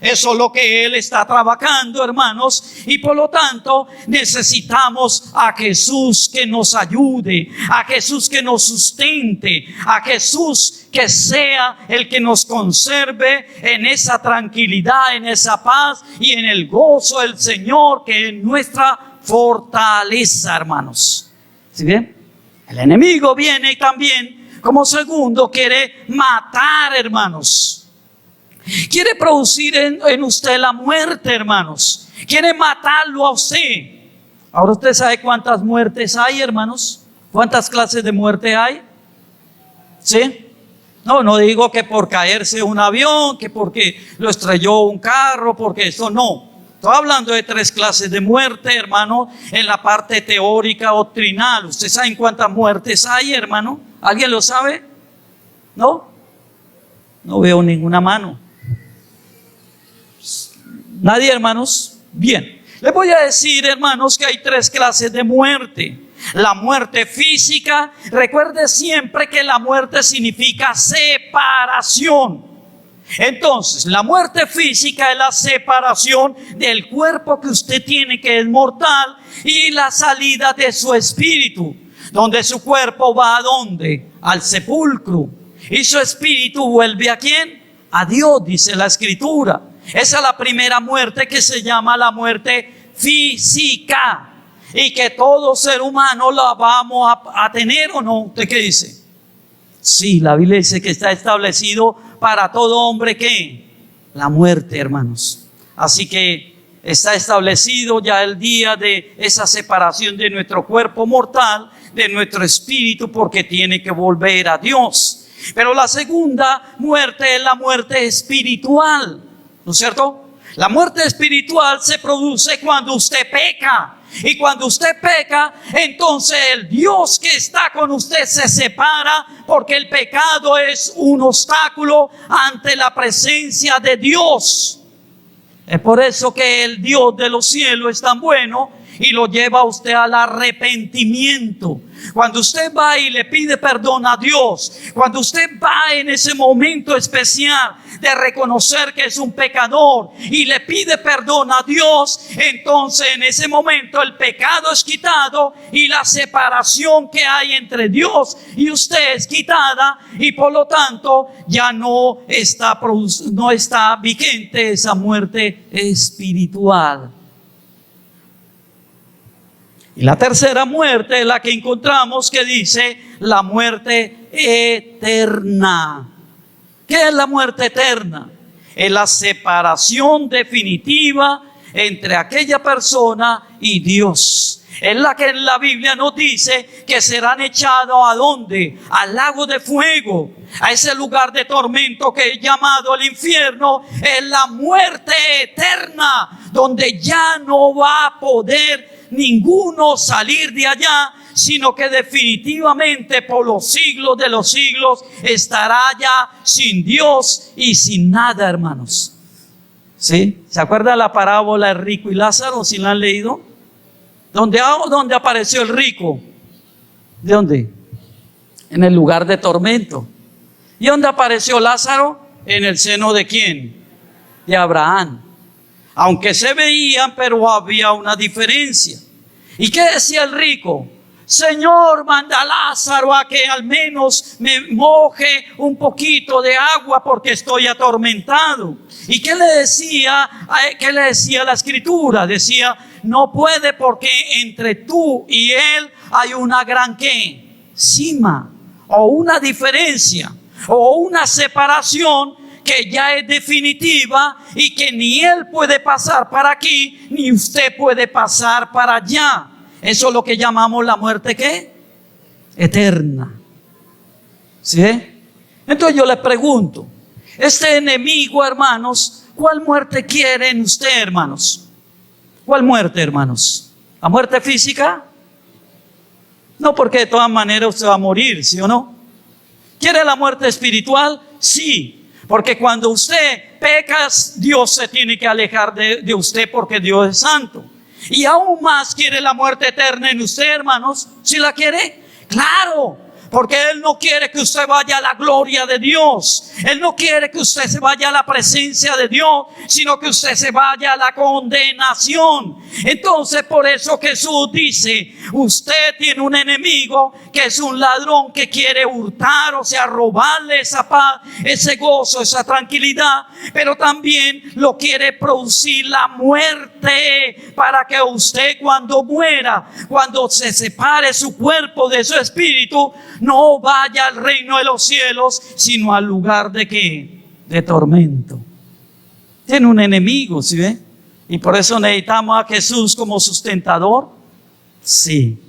Eso es lo que Él está trabajando, hermanos. Y por lo tanto necesitamos a Jesús que nos ayude, a Jesús que nos sustente, a Jesús que sea el que nos conserve en esa tranquilidad, en esa paz y en el gozo del Señor, que es nuestra fortaleza, hermanos. ¿Sí bien? El enemigo viene y también, como segundo, quiere matar, hermanos. Quiere producir en usted la muerte, hermanos. Quiere matarlo a usted. Ahora usted sabe cuántas muertes hay, hermanos. ¿Cuántas clases de muerte hay? ¿Sí? No digo que por caerse un avión, que porque lo estrelló un carro, porque eso no. Estoy hablando de 3 clases de muerte, hermano, en la parte teórica, doctrinal. ¿Usted sabe cuántas muertes hay, hermano? ¿Alguien lo sabe? ¿No? No veo ninguna mano. ¿Nadie, hermanos? Bien. Les voy a decir, hermanos, que hay 3 clases de muerte. La muerte física. Recuerde siempre que la muerte significa separación. Entonces, la muerte física es la separación del cuerpo que usted tiene, que es mortal, y la salida de su espíritu, donde su cuerpo va ¿a dónde? Al sepulcro. Y su espíritu vuelve ¿a quién? A Dios, dice la Escritura. Esa es la primera muerte, que se llama la muerte física, y que todo ser humano la vamos a tener, ¿o no? ¿Usted qué dice? Sí, la Biblia dice que está establecido para todo hombre ¿qué? La muerte, hermanos. Así que está establecido ya el día de esa separación de nuestro cuerpo mortal, de nuestro espíritu, porque tiene que volver a Dios. Pero la segunda muerte es la muerte espiritual, ¿no es cierto? La muerte espiritual se produce cuando usted peca. Y cuando usted peca, entonces el Dios que está con usted se separa, porque el pecado es un obstáculo ante la presencia de Dios. Es por eso que el Dios de los cielos es tan bueno y lo lleva a usted al arrepentimiento. Cuando usted va y le pide perdón a Dios, cuando usted va en ese momento especial de reconocer que es un pecador y le pide perdón a Dios, entonces en ese momento el pecado es quitado y la separación que hay entre Dios y usted es quitada, y por lo tanto ya no está vigente esa muerte espiritual. Y la tercera muerte es la que encontramos, que dice la muerte eterna. ¿Qué es la muerte eterna? Es la separación definitiva entre aquella persona y Dios. Es la que en la Biblia nos dice que serán echados ¿a dónde? Al lago de fuego, a ese lugar de tormento que es llamado el infierno. Es la muerte eterna, donde ya no va a poder ninguno salir de allá, sino que definitivamente por los siglos de los siglos estará ya sin Dios y sin nada, hermanos. ¿Sí? ¿Se acuerda de la parábola del rico y Lázaro? ¿Sí la han leído? ¿Dónde apareció el rico? ¿De dónde? En el lugar de tormento. ¿Y dónde apareció Lázaro? En el seno ¿de quién? De Abraham. Aunque se veían, pero había una diferencia. ¿Y qué decía el rico? Señor, manda a Lázaro a que al menos me moje un poquito de agua, porque estoy atormentado. ¿Y qué le decía la Escritura? Decía, no puede, porque entre tú y él hay una gran ¿qué? Cima, o una diferencia, o una separación que ya es definitiva, y que ni él puede pasar para aquí, ni usted puede pasar para allá. Eso es lo que llamamos la muerte ¿qué? Eterna. ¿Sí? Entonces yo les pregunto, este enemigo, hermanos, ¿cuál muerte quiere en usted, hermanos? ¿Cuál muerte, hermanos? ¿La muerte física? No, porque de todas maneras usted va a morir, ¿sí o no? ¿Quiere la muerte espiritual? Sí. Porque cuando usted peca, Dios se tiene que alejar de usted, porque Dios es santo. Y aún más quiere la muerte eterna en usted, hermanos. ¿Sí la quiere? Claro, Porque Él no quiere que usted vaya a la gloria de Dios. Él no quiere que usted se vaya a la presencia de Dios, sino que usted se vaya a la condenación. Entonces, por eso Jesús dice, usted tiene un enemigo que es un ladrón que quiere hurtar, o sea, robarle esa paz, ese gozo, esa tranquilidad, pero también lo quiere producir la muerte, para que usted cuando muera, cuando se separe su cuerpo de su espíritu, no vaya al reino de los cielos, sino al lugar de ¿qué? De tormento. Tiene un enemigo, ¿sí ve? Y por eso necesitamos a Jesús como sustentador. Sí.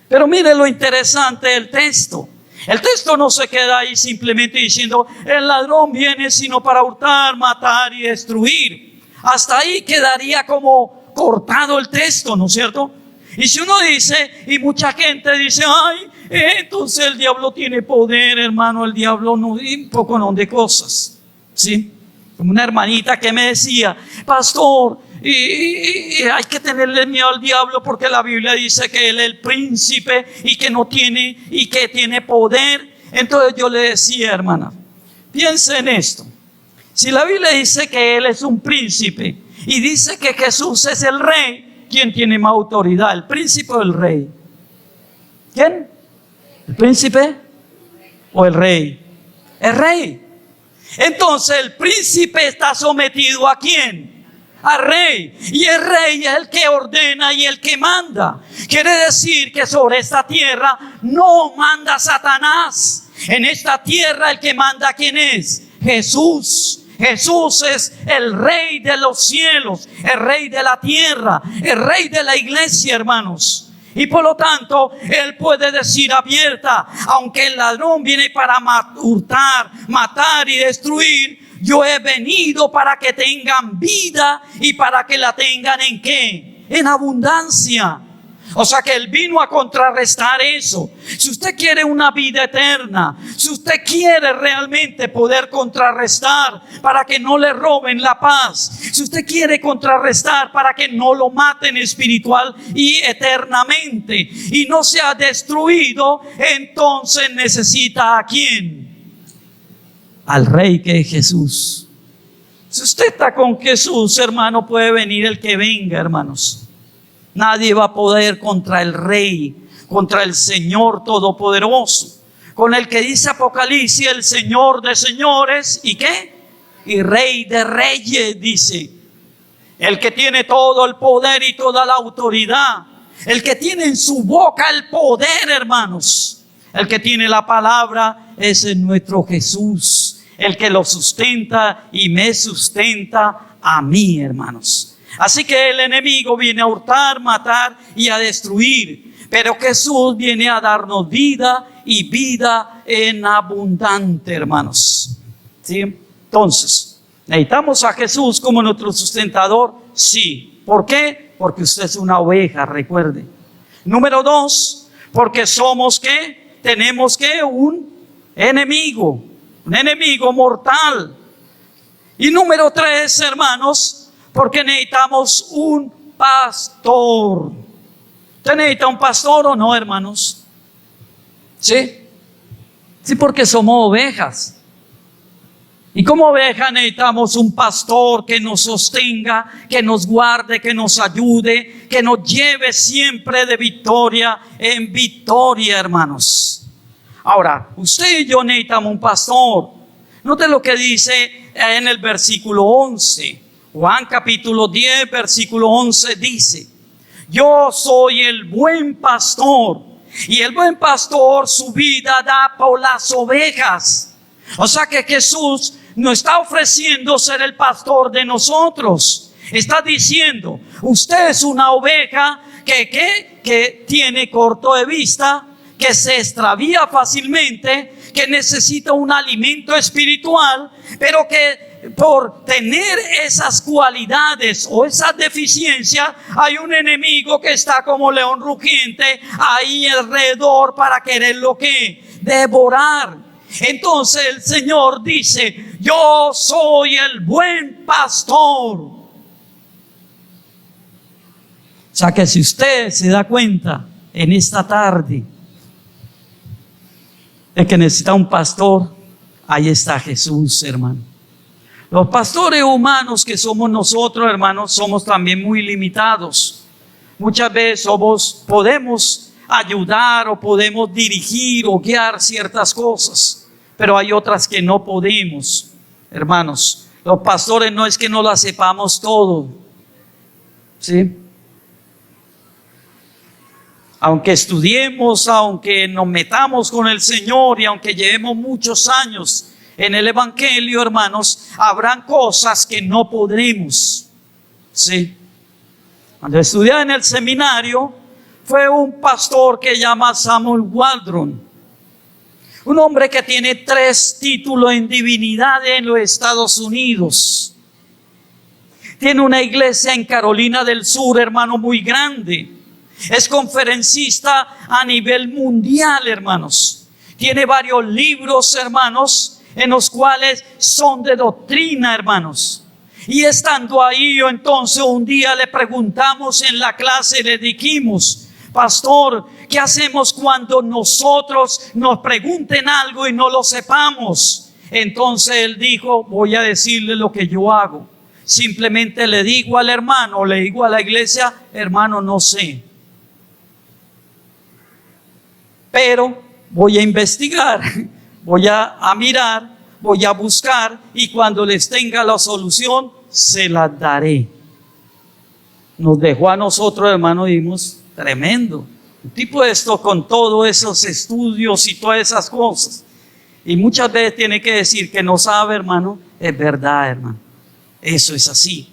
Pero mire lo interesante del texto. El texto no se queda ahí simplemente diciendo, el ladrón viene sino para hurtar, matar y destruir. Hasta ahí quedaría como cortado el texto, ¿no es cierto? Y si uno dice, y mucha gente dice, ay, entonces el diablo tiene poder, hermano, el diablo no, un poco no de cosas, ¿sí? Como una hermanita que me decía, pastor, y hay que tenerle miedo al diablo porque la Biblia dice que él es el príncipe y que no tiene, y que tiene poder. Entonces yo le decía, hermana, piense en esto. Si la Biblia dice que él es un príncipe y dice que Jesús es el rey, ¿quién tiene más autoridad? ¿El príncipe o el rey? ¿Quién? ¿El príncipe o el rey? El rey. Entonces el príncipe está sometido ¿a quién? Al rey. Y el rey es el que ordena y el que manda. Quiere decir que sobre esta tierra no manda Satanás. En esta tierra el que manda ¿quién es? Jesús. Jesús es el rey de los cielos, el rey de la tierra, el rey de la iglesia, hermanos. Y por lo tanto, Él puede decir abierta, aunque el ladrón viene para hurtar, matar y destruir, yo he venido para que tengan vida y para que la tengan ¿en qué? En abundancia. O sea que Él vino a contrarrestar eso. Si usted quiere una vida eterna, si usted quiere realmente poder contrarrestar para que no le roben la paz, si usted quiere contrarrestar para que no lo maten espiritual y eternamente y no sea destruido, entonces necesita ¿a quién? Al Rey que es Jesús. Si usted está con Jesús, hermano, puede venir el que venga, hermanos. Nadie va a poder contra el Rey, contra el Señor Todopoderoso, con el que dice Apocalipsis, el Señor de señores, ¿y qué? Y Rey de reyes, dice. El que tiene todo el poder y toda la autoridad. El que tiene en su boca el poder, hermanos. El que tiene la palabra, ese es nuestro Jesús. El que lo sustenta y me sustenta a mí, hermanos. Así que el enemigo viene a hurtar, matar y a destruir. Pero Jesús viene a darnos vida y vida en abundante, hermanos. ¿Sí? Entonces, ¿necesitamos a Jesús como nuestro sustentador? Sí. ¿Por qué? Porque usted es una oveja, recuerde. Número 2, porque somos ¿qué? Tenemos ¿qué? Un enemigo mortal. Y número 3, hermanos, porque necesitamos un pastor. ¿Usted necesita un pastor o no, hermanos? ¿Sí? Sí, porque somos ovejas. Y como ovejas necesitamos un pastor que nos sostenga, que nos guarde, que nos ayude, que nos lleve siempre de victoria en victoria, hermanos. Ahora, usted y yo necesitamos un pastor. Note lo que dice en el versículo 11. Juan capítulo 10, versículo 11 dice, yo soy el buen pastor y el buen pastor su vida da por las ovejas. O sea que Jesús no está ofreciendo ser el pastor de nosotros. Está diciendo, usted es una oveja que tiene corto de vista, que se extravía fácilmente, que necesita un alimento espiritual, pero que por tener esas cualidades o esas deficiencias, hay un enemigo que está como león rugiente ahí alrededor para quererlo ¿qué? Devorar. Entonces el Señor dice, yo soy el buen pastor. O sea que si usted se da cuenta en esta tarde El que necesita un pastor, ahí está Jesús, hermano. Los pastores humanos que somos nosotros, hermanos, somos también muy limitados. Muchas veces podemos ayudar o podemos dirigir o guiar ciertas cosas, pero hay otras que no podemos, hermanos. Los pastores no es que no la sepamos todo, ¿sí? Aunque estudiemos, aunque nos metamos con el Señor y aunque llevemos muchos años en el Evangelio, hermanos, habrán cosas que no podremos, ¿sí? Cuando estudiaba en el seminario, fue un pastor que llama Samuel Waldron, un hombre que tiene 3 títulos en divinidad en los Estados Unidos. Tiene una iglesia en Carolina del Sur, hermano, muy grande. Es conferencista a nivel mundial, hermanos. Tiene varios libros, hermanos, en los cuales son de doctrina, hermanos. Y estando ahí, entonces un día le preguntamos en la clase, le dijimos: pastor, ¿qué hacemos cuando nosotros nos pregunten algo y no lo sepamos? Entonces él dijo: voy a decirle lo que yo hago. Simplemente le digo al hermano, le digo a la iglesia: hermano, no sé, pero voy a investigar, voy a mirar, voy a buscar, y cuando les tenga la solución, se las daré. Nos dejó a nosotros, hermano, dimos tremendo. Un tipo de esto con todos esos estudios y todas esas cosas. Y muchas veces tiene que decir que no sabe, hermano. Es verdad, hermano. Eso es así.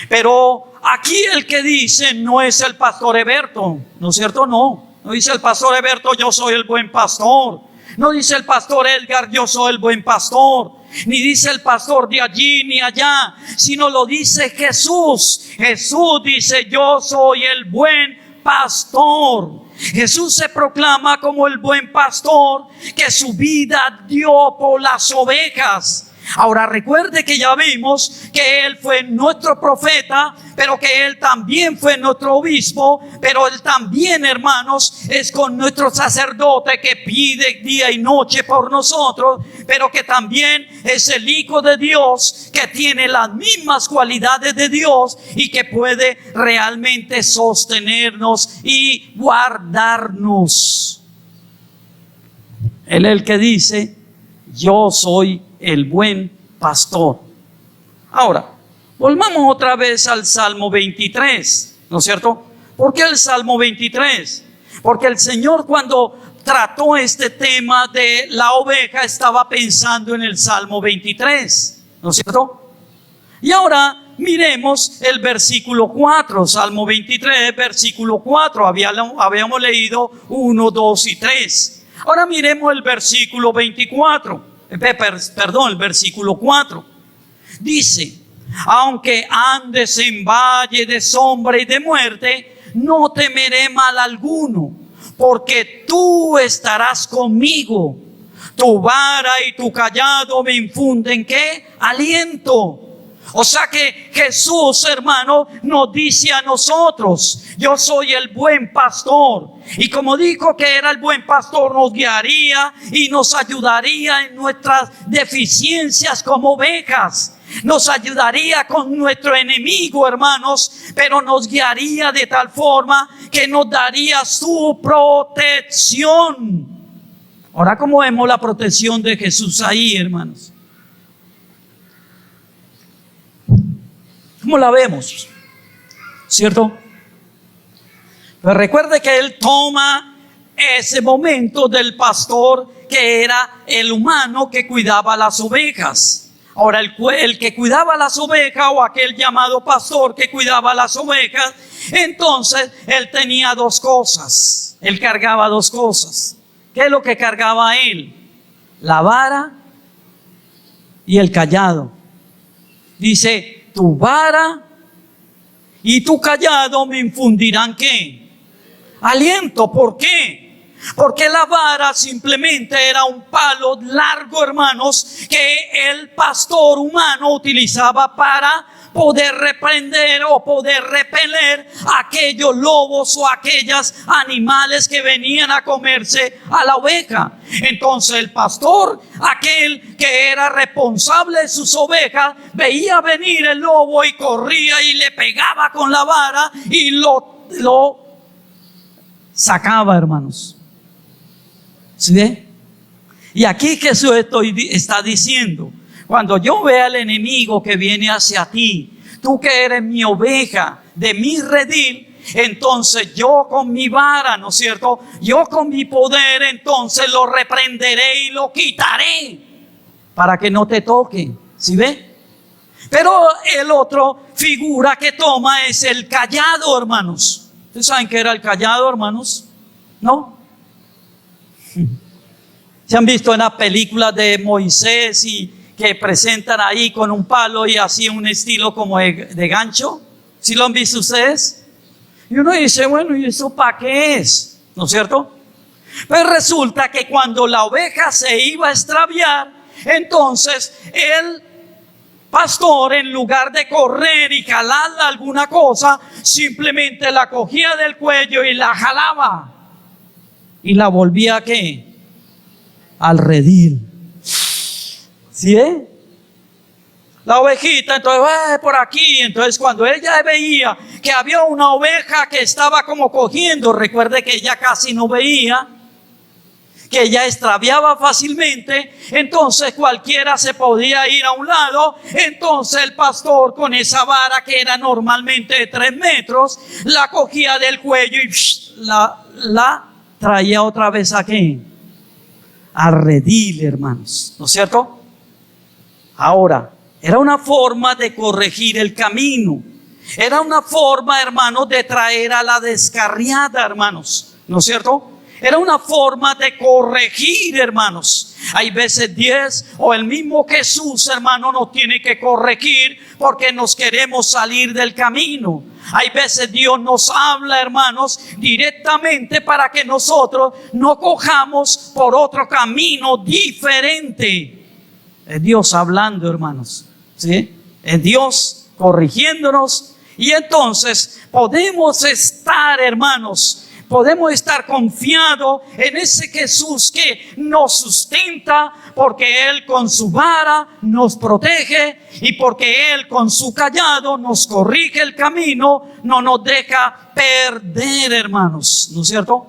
Pero aquí el que dice no es el pastor Eberto, ¿no es cierto? No dice el pastor Eberto: yo soy el buen pastor. No dice el pastor Edgar: yo soy el buen pastor. Ni dice el pastor de allí ni allá, sino lo dice Jesús. Jesús dice: yo soy el buen pastor. Jesús se proclama como el buen pastor que su vida dio por las ovejas. Ahora recuerde que ya vimos que Él fue nuestro profeta, pero que Él también fue nuestro obispo, pero Él también, hermanos, es con nuestro sacerdote que pide día y noche por nosotros, pero que también es el Hijo de Dios, que tiene las mismas cualidades de Dios y que puede realmente sostenernos y guardarnos. Él es el que dice: yo soy el buen pastor. Ahora, volvamos otra vez al Salmo 23, ¿no es cierto? ¿Por qué el Salmo 23? Porque el Señor, cuando trató este tema de la oveja, estaba pensando en el Salmo 23, ¿no es cierto? Y ahora miremos el versículo 4, Salmo 23, versículo 4. Habíamos leído 1, 2 y 3. Ahora miremos el versículo 24. El versículo 4 dice: aunque andes en valle de sombra y de muerte, no temeré mal alguno, porque tú estarás conmigo. Tu vara y tu cayado me infunden ¿qué? Aliento. O sea que Jesús, hermano, nos dice a nosotros: yo soy el buen pastor. Y como dijo que era el buen pastor, nos guiaría y nos ayudaría en nuestras deficiencias como ovejas. Nos ayudaría con nuestro enemigo, hermanos, pero nos guiaría de tal forma que nos daría su protección. Ahora, ¿cómo vemos la protección de Jesús ahí, hermanos? ¿Cómo la vemos? ¿Cierto? Pero recuerde que Él toma ese momento del pastor que era el humano que cuidaba las ovejas. Ahora, el que cuidaba las ovejas, o aquel llamado pastor que cuidaba las ovejas, entonces él tenía 2 cosas. Él cargaba 2 cosas. ¿Qué es lo que cargaba él? La vara y el cayado. Dice: tu vara y tu cayado me infundirán ¿qué? Aliento. ¿Por qué? Porque la vara simplemente era un palo largo, hermanos, que el pastor humano utilizaba para poder reprender o poder repeler aquellos lobos o aquellos animales que venían a comerse a la oveja. Entonces el pastor, aquel que era responsable de sus ovejas, veía venir el lobo y corría y le pegaba con la vara y lo sacaba, hermanos. ¿Sí ve? Y aquí Jesús está diciendo: cuando yo vea al enemigo que viene hacia ti, tú que eres mi oveja, de mi redil, entonces yo con mi vara, ¿no es cierto? Yo con mi poder, entonces lo reprenderé y lo quitaré para que no te toque. ¿Sí ve? Pero el otro figura que toma es el cayado, hermanos. ¿Ustedes saben qué era el cayado, hermanos? ¿No? ¿Se han visto en las películas de Moisés y que presentan ahí con un palo y así un estilo como de gancho? ¿Sí lo han visto ustedes? Y uno dice, bueno, ¿y eso para qué es? ¿No es cierto? Pues resulta que cuando la oveja se iba a extraviar, entonces el pastor, en lugar de correr y jalarla alguna cosa, simplemente la cogía del cuello y la jalaba y la volvía ¿a qué? Al redil. ¿Sí? La ovejita entonces va por aquí. Entonces cuando ella veía que había una oveja que estaba como cogiendo, recuerde que ella casi no veía, que ella extraviaba fácilmente, entonces cualquiera se podía ir a un lado. Entonces el pastor, con esa vara que era normalmente de 3 metros, la cogía del cuello y la traía otra vez aquí al redil, hermanos, ¿no es cierto? Ahora, era una forma de corregir el camino. Era una forma, hermanos, de traer a la descarriada, hermanos, ¿no es cierto? Era una forma de corregir, hermanos. Hay veces 10 o el mismo Jesús, hermano, nos tiene que corregir porque nos queremos salir del camino. Hay veces Dios nos habla, hermanos, directamente para que nosotros no cojamos por otro camino diferente. Es Dios hablando, hermanos, ¿sí? Es Dios corrigiéndonos. Y entonces podemos estar, hermanos, podemos estar confiados en ese Jesús que nos sustenta, porque Él con su vara nos protege y porque Él con su cayado nos corrige el camino, no nos deja perder, hermanos, ¿no es cierto?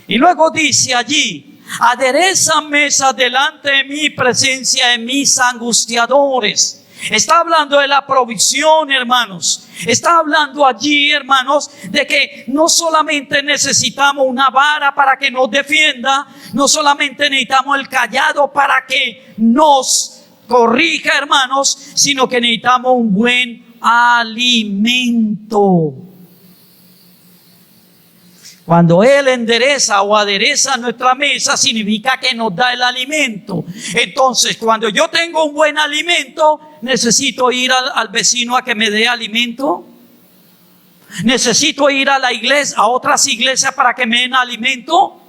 Y luego dice allí: adereza mesa delante de mi presencia de mis angustiadores. Está hablando de la provisión, hermanos. Está hablando allí, hermanos, de que no solamente necesitamos una vara para que nos defienda, no solamente necesitamos el cayado para que nos corrija, hermanos, sino que necesitamos un buen alimento. Cuando Él endereza o adereza nuestra mesa, significa que nos da el alimento. Entonces, cuando yo tengo un buen alimento, necesito ir al vecino a que me dé alimento. Necesito ir a la iglesia, a otras iglesias para que me den alimento.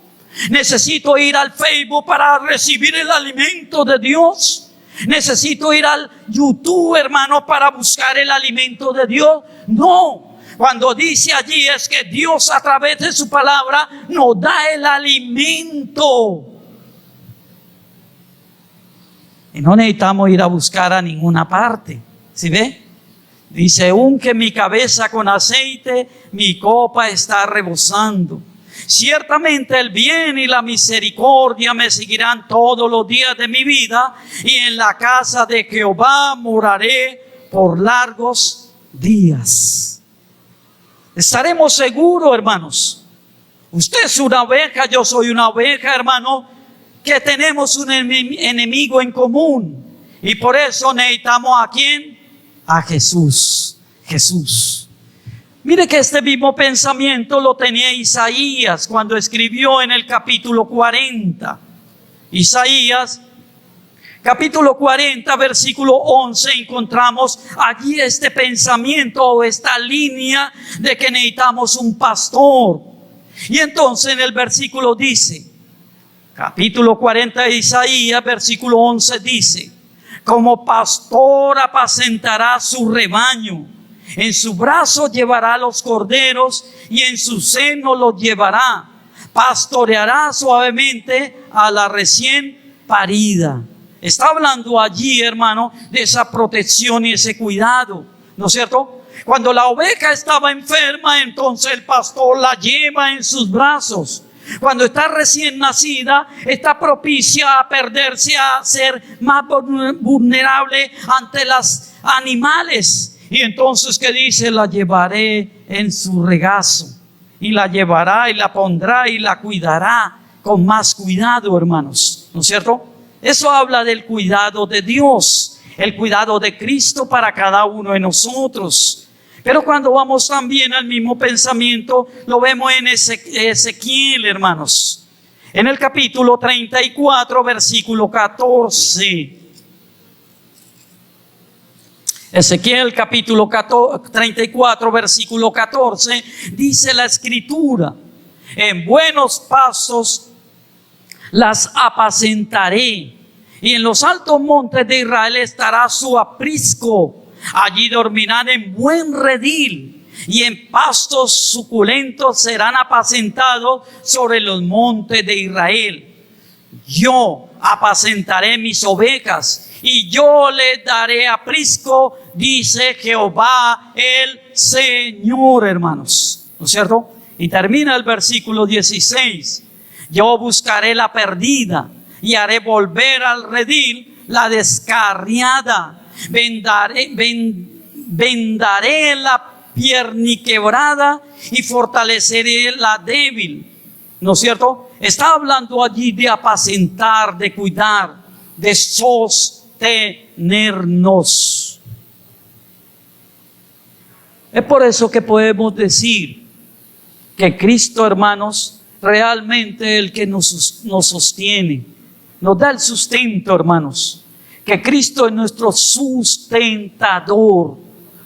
Necesito ir al Facebook para recibir el alimento de Dios. Necesito ir al YouTube, hermano, para buscar el alimento de Dios. No. Cuando dice allí es que Dios a través de su palabra nos da el alimento. Y no necesitamos ir a buscar a ninguna parte. ¿Sí ve? Dice: unge mi cabeza con aceite, mi copa está rebosando. Ciertamente el bien y la misericordia me seguirán todos los días de mi vida, y en la casa de Jehová moraré por largos días. Estaremos seguros, hermanos. Usted es una oveja, yo soy una oveja, hermano, que tenemos un enemigo en común. Y por eso necesitamos ¿a quién? A Jesús. Jesús. Mire que este mismo pensamiento lo tenía Isaías cuando escribió en el capítulo 40. Isaías, capítulo 40, versículo 11, encontramos allí este pensamiento o esta línea de que necesitamos un pastor. Y entonces en el versículo dice, capítulo 40 de Isaías, versículo 11 dice: Como pastor apacentará su rebaño. En su brazo llevará los corderos y en su seno los llevará. Pastoreará suavemente a la recién parida. Está hablando allí, hermano, de esa protección y ese cuidado, ¿no es cierto? Cuando la oveja estaba enferma, entonces el pastor la lleva en sus brazos. Cuando está recién nacida, está propicia a perderse, a ser más vulnerable ante los animales. Y entonces, ¿qué dice? La llevaré en su regazo. Y la llevará y la pondrá y la cuidará con más cuidado, hermanos, ¿no es cierto? Eso habla del cuidado de Dios, el cuidado de Cristo para cada uno de nosotros. Pero cuando vamos también al mismo pensamiento, lo vemos en Ezequiel, hermanos. En el capítulo 34, versículo 14. Ezequiel capítulo 34, versículo 14, dice la Escritura: en buenos pastos las apacentaré, y en los altos montes de Israel estará su aprisco. Allí dormirán en buen redil, y en pastos suculentos serán apacentados sobre los montes de Israel. Yo apacentaré mis ovejas, y yo les daré aprisco, dice Jehová el Señor, hermanos, ¿no es cierto? Y termina el versículo 16: yo buscaré la perdida y haré volver al redil la descarriada. Vendaré la pierniquebrada y fortaleceré la débil, ¿no es cierto? Está hablando allí de apacentar, de cuidar, de sostenernos. Es por eso que podemos decir que Cristo, hermanos, realmente el que nos sostiene, nos da el sustento, hermanos. Que Cristo es nuestro sustentador.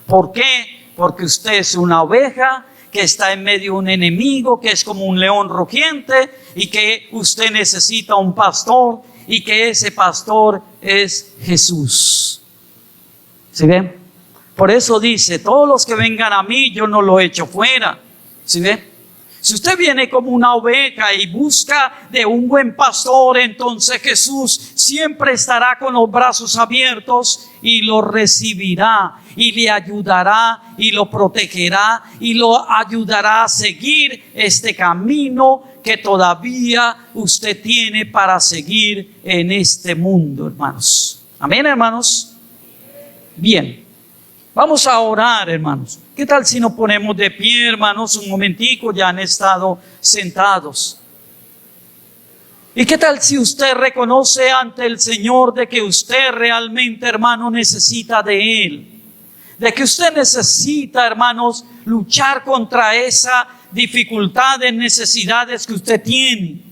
¿Por qué? Porque usted es una oveja que está en medio de un enemigo, que es como un león rugiente, y que usted necesita un pastor, y que ese pastor es Jesús. ¿Sí ven? Por eso dice: todos los que vengan a mí, yo no los echo fuera. ¿Sí ven? Si usted viene como una oveja y busca de un buen pastor, entonces Jesús siempre estará con los brazos abiertos y lo recibirá y le ayudará y lo protegerá y lo ayudará a seguir este camino que todavía usted tiene para seguir en este mundo, hermanos. Amén, hermanos. Bien. Vamos a orar, hermanos. ¿Qué tal si nos ponemos de pie, hermanos, un momentico? Ya han estado sentados. ¿Y qué tal si usted reconoce ante el Señor de que usted realmente, hermano, necesita de Él? De que usted necesita, hermanos, luchar contra esa dificultad, necesidades que usted tiene.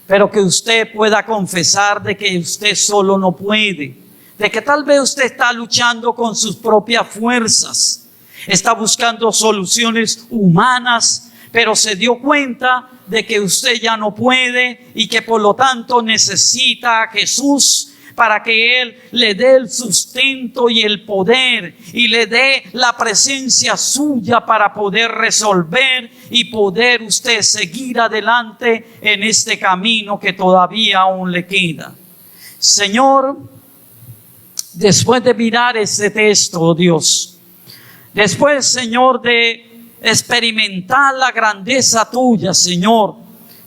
Pero que usted pueda confesar de que usted solo no puede. De que tal vez usted está luchando con sus propias fuerzas, está buscando soluciones humanas, pero se dio cuenta de que usted ya no puede y que por lo tanto necesita a Jesús para que Él le dé el sustento y el poder y le dé la presencia suya para poder resolver y poder usted seguir adelante en este camino que todavía aún le queda. Señor, después de mirar este texto, oh Dios, después, Señor, de experimentar la grandeza tuya, Señor,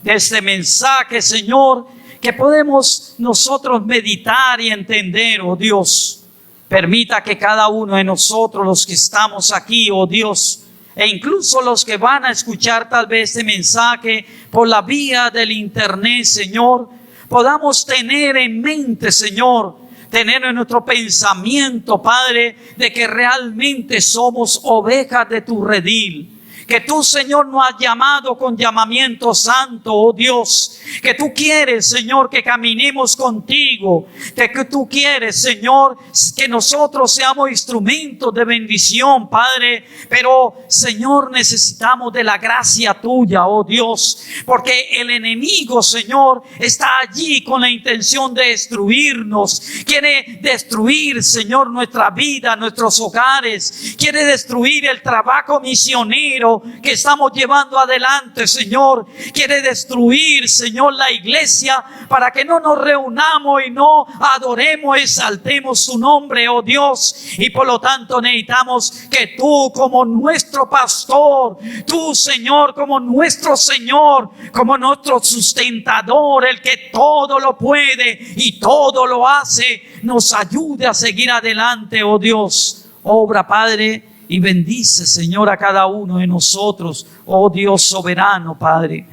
de este mensaje, Señor, que podemos nosotros meditar y entender, oh Dios, permita que cada uno de nosotros, los que estamos aquí, oh Dios, e incluso los que van a escuchar tal vez este mensaje por la vía del internet, Señor, podamos tener en mente, Señor, tener en nuestro pensamiento, Padre, de que realmente somos ovejas de tu redil, que tú, Señor, nos has llamado con llamamiento santo, oh Dios, que tú quieres, Señor, que caminemos contigo, que tú quieres, Señor, que nosotros seamos instrumentos de bendición, Padre, pero, Señor, necesitamos de la gracia tuya, oh Dios, porque el enemigo, Señor, está allí con la intención de destruirnos, quiere destruir, Señor, nuestra vida, nuestros hogares, quiere destruir el trabajo misionero que estamos llevando adelante, Señor, quiere destruir, Señor, la iglesia para que no nos reunamos y no adoremos, exaltemos su nombre, oh Dios, y por lo tanto necesitamos que tú como nuestro pastor, tú, Señor, como nuestro Señor, como nuestro sustentador, el que todo lo puede y todo lo hace, nos ayude a seguir adelante, oh Dios. Obra, Padre, y bendice, Señor, a cada uno de nosotros, oh Dios soberano, Padre.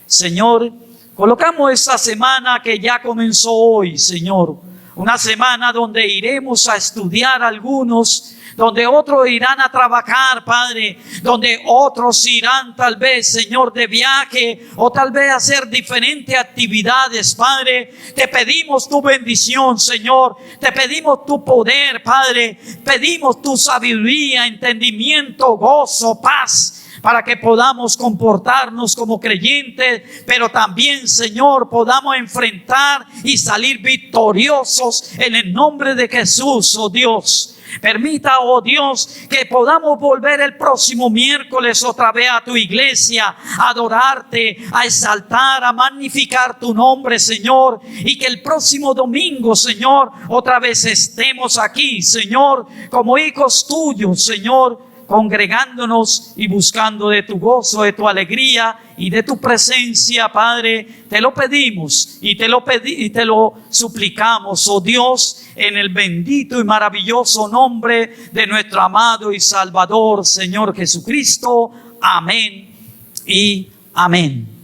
Señor, colocamos esta semana que ya comenzó hoy, Señor, una semana donde iremos a estudiar algunos, donde otros irán a trabajar, Padre, donde otros irán tal vez, Señor, de viaje o tal vez a hacer diferentes actividades, Padre. Te pedimos tu bendición, Señor, te pedimos tu poder, Padre, pedimos tu sabiduría, entendimiento, gozo, paz, para que podamos comportarnos como creyentes, pero también, Señor, podamos enfrentar y salir victoriosos en el nombre de Jesús, oh Dios. Permita, oh Dios, que podamos volver el próximo miércoles otra vez a tu iglesia, a adorarte, a exaltar, a magnificar tu nombre, Señor, y que el próximo domingo, Señor, otra vez estemos aquí, Señor, como hijos tuyos, Señor, congregándonos y buscando de tu gozo, de tu alegría y de tu presencia, Padre. Te lo pedimos y te lo suplicamos, oh Dios, en el bendito y maravilloso nombre de nuestro amado y Salvador, Señor Jesucristo. Amén y amén.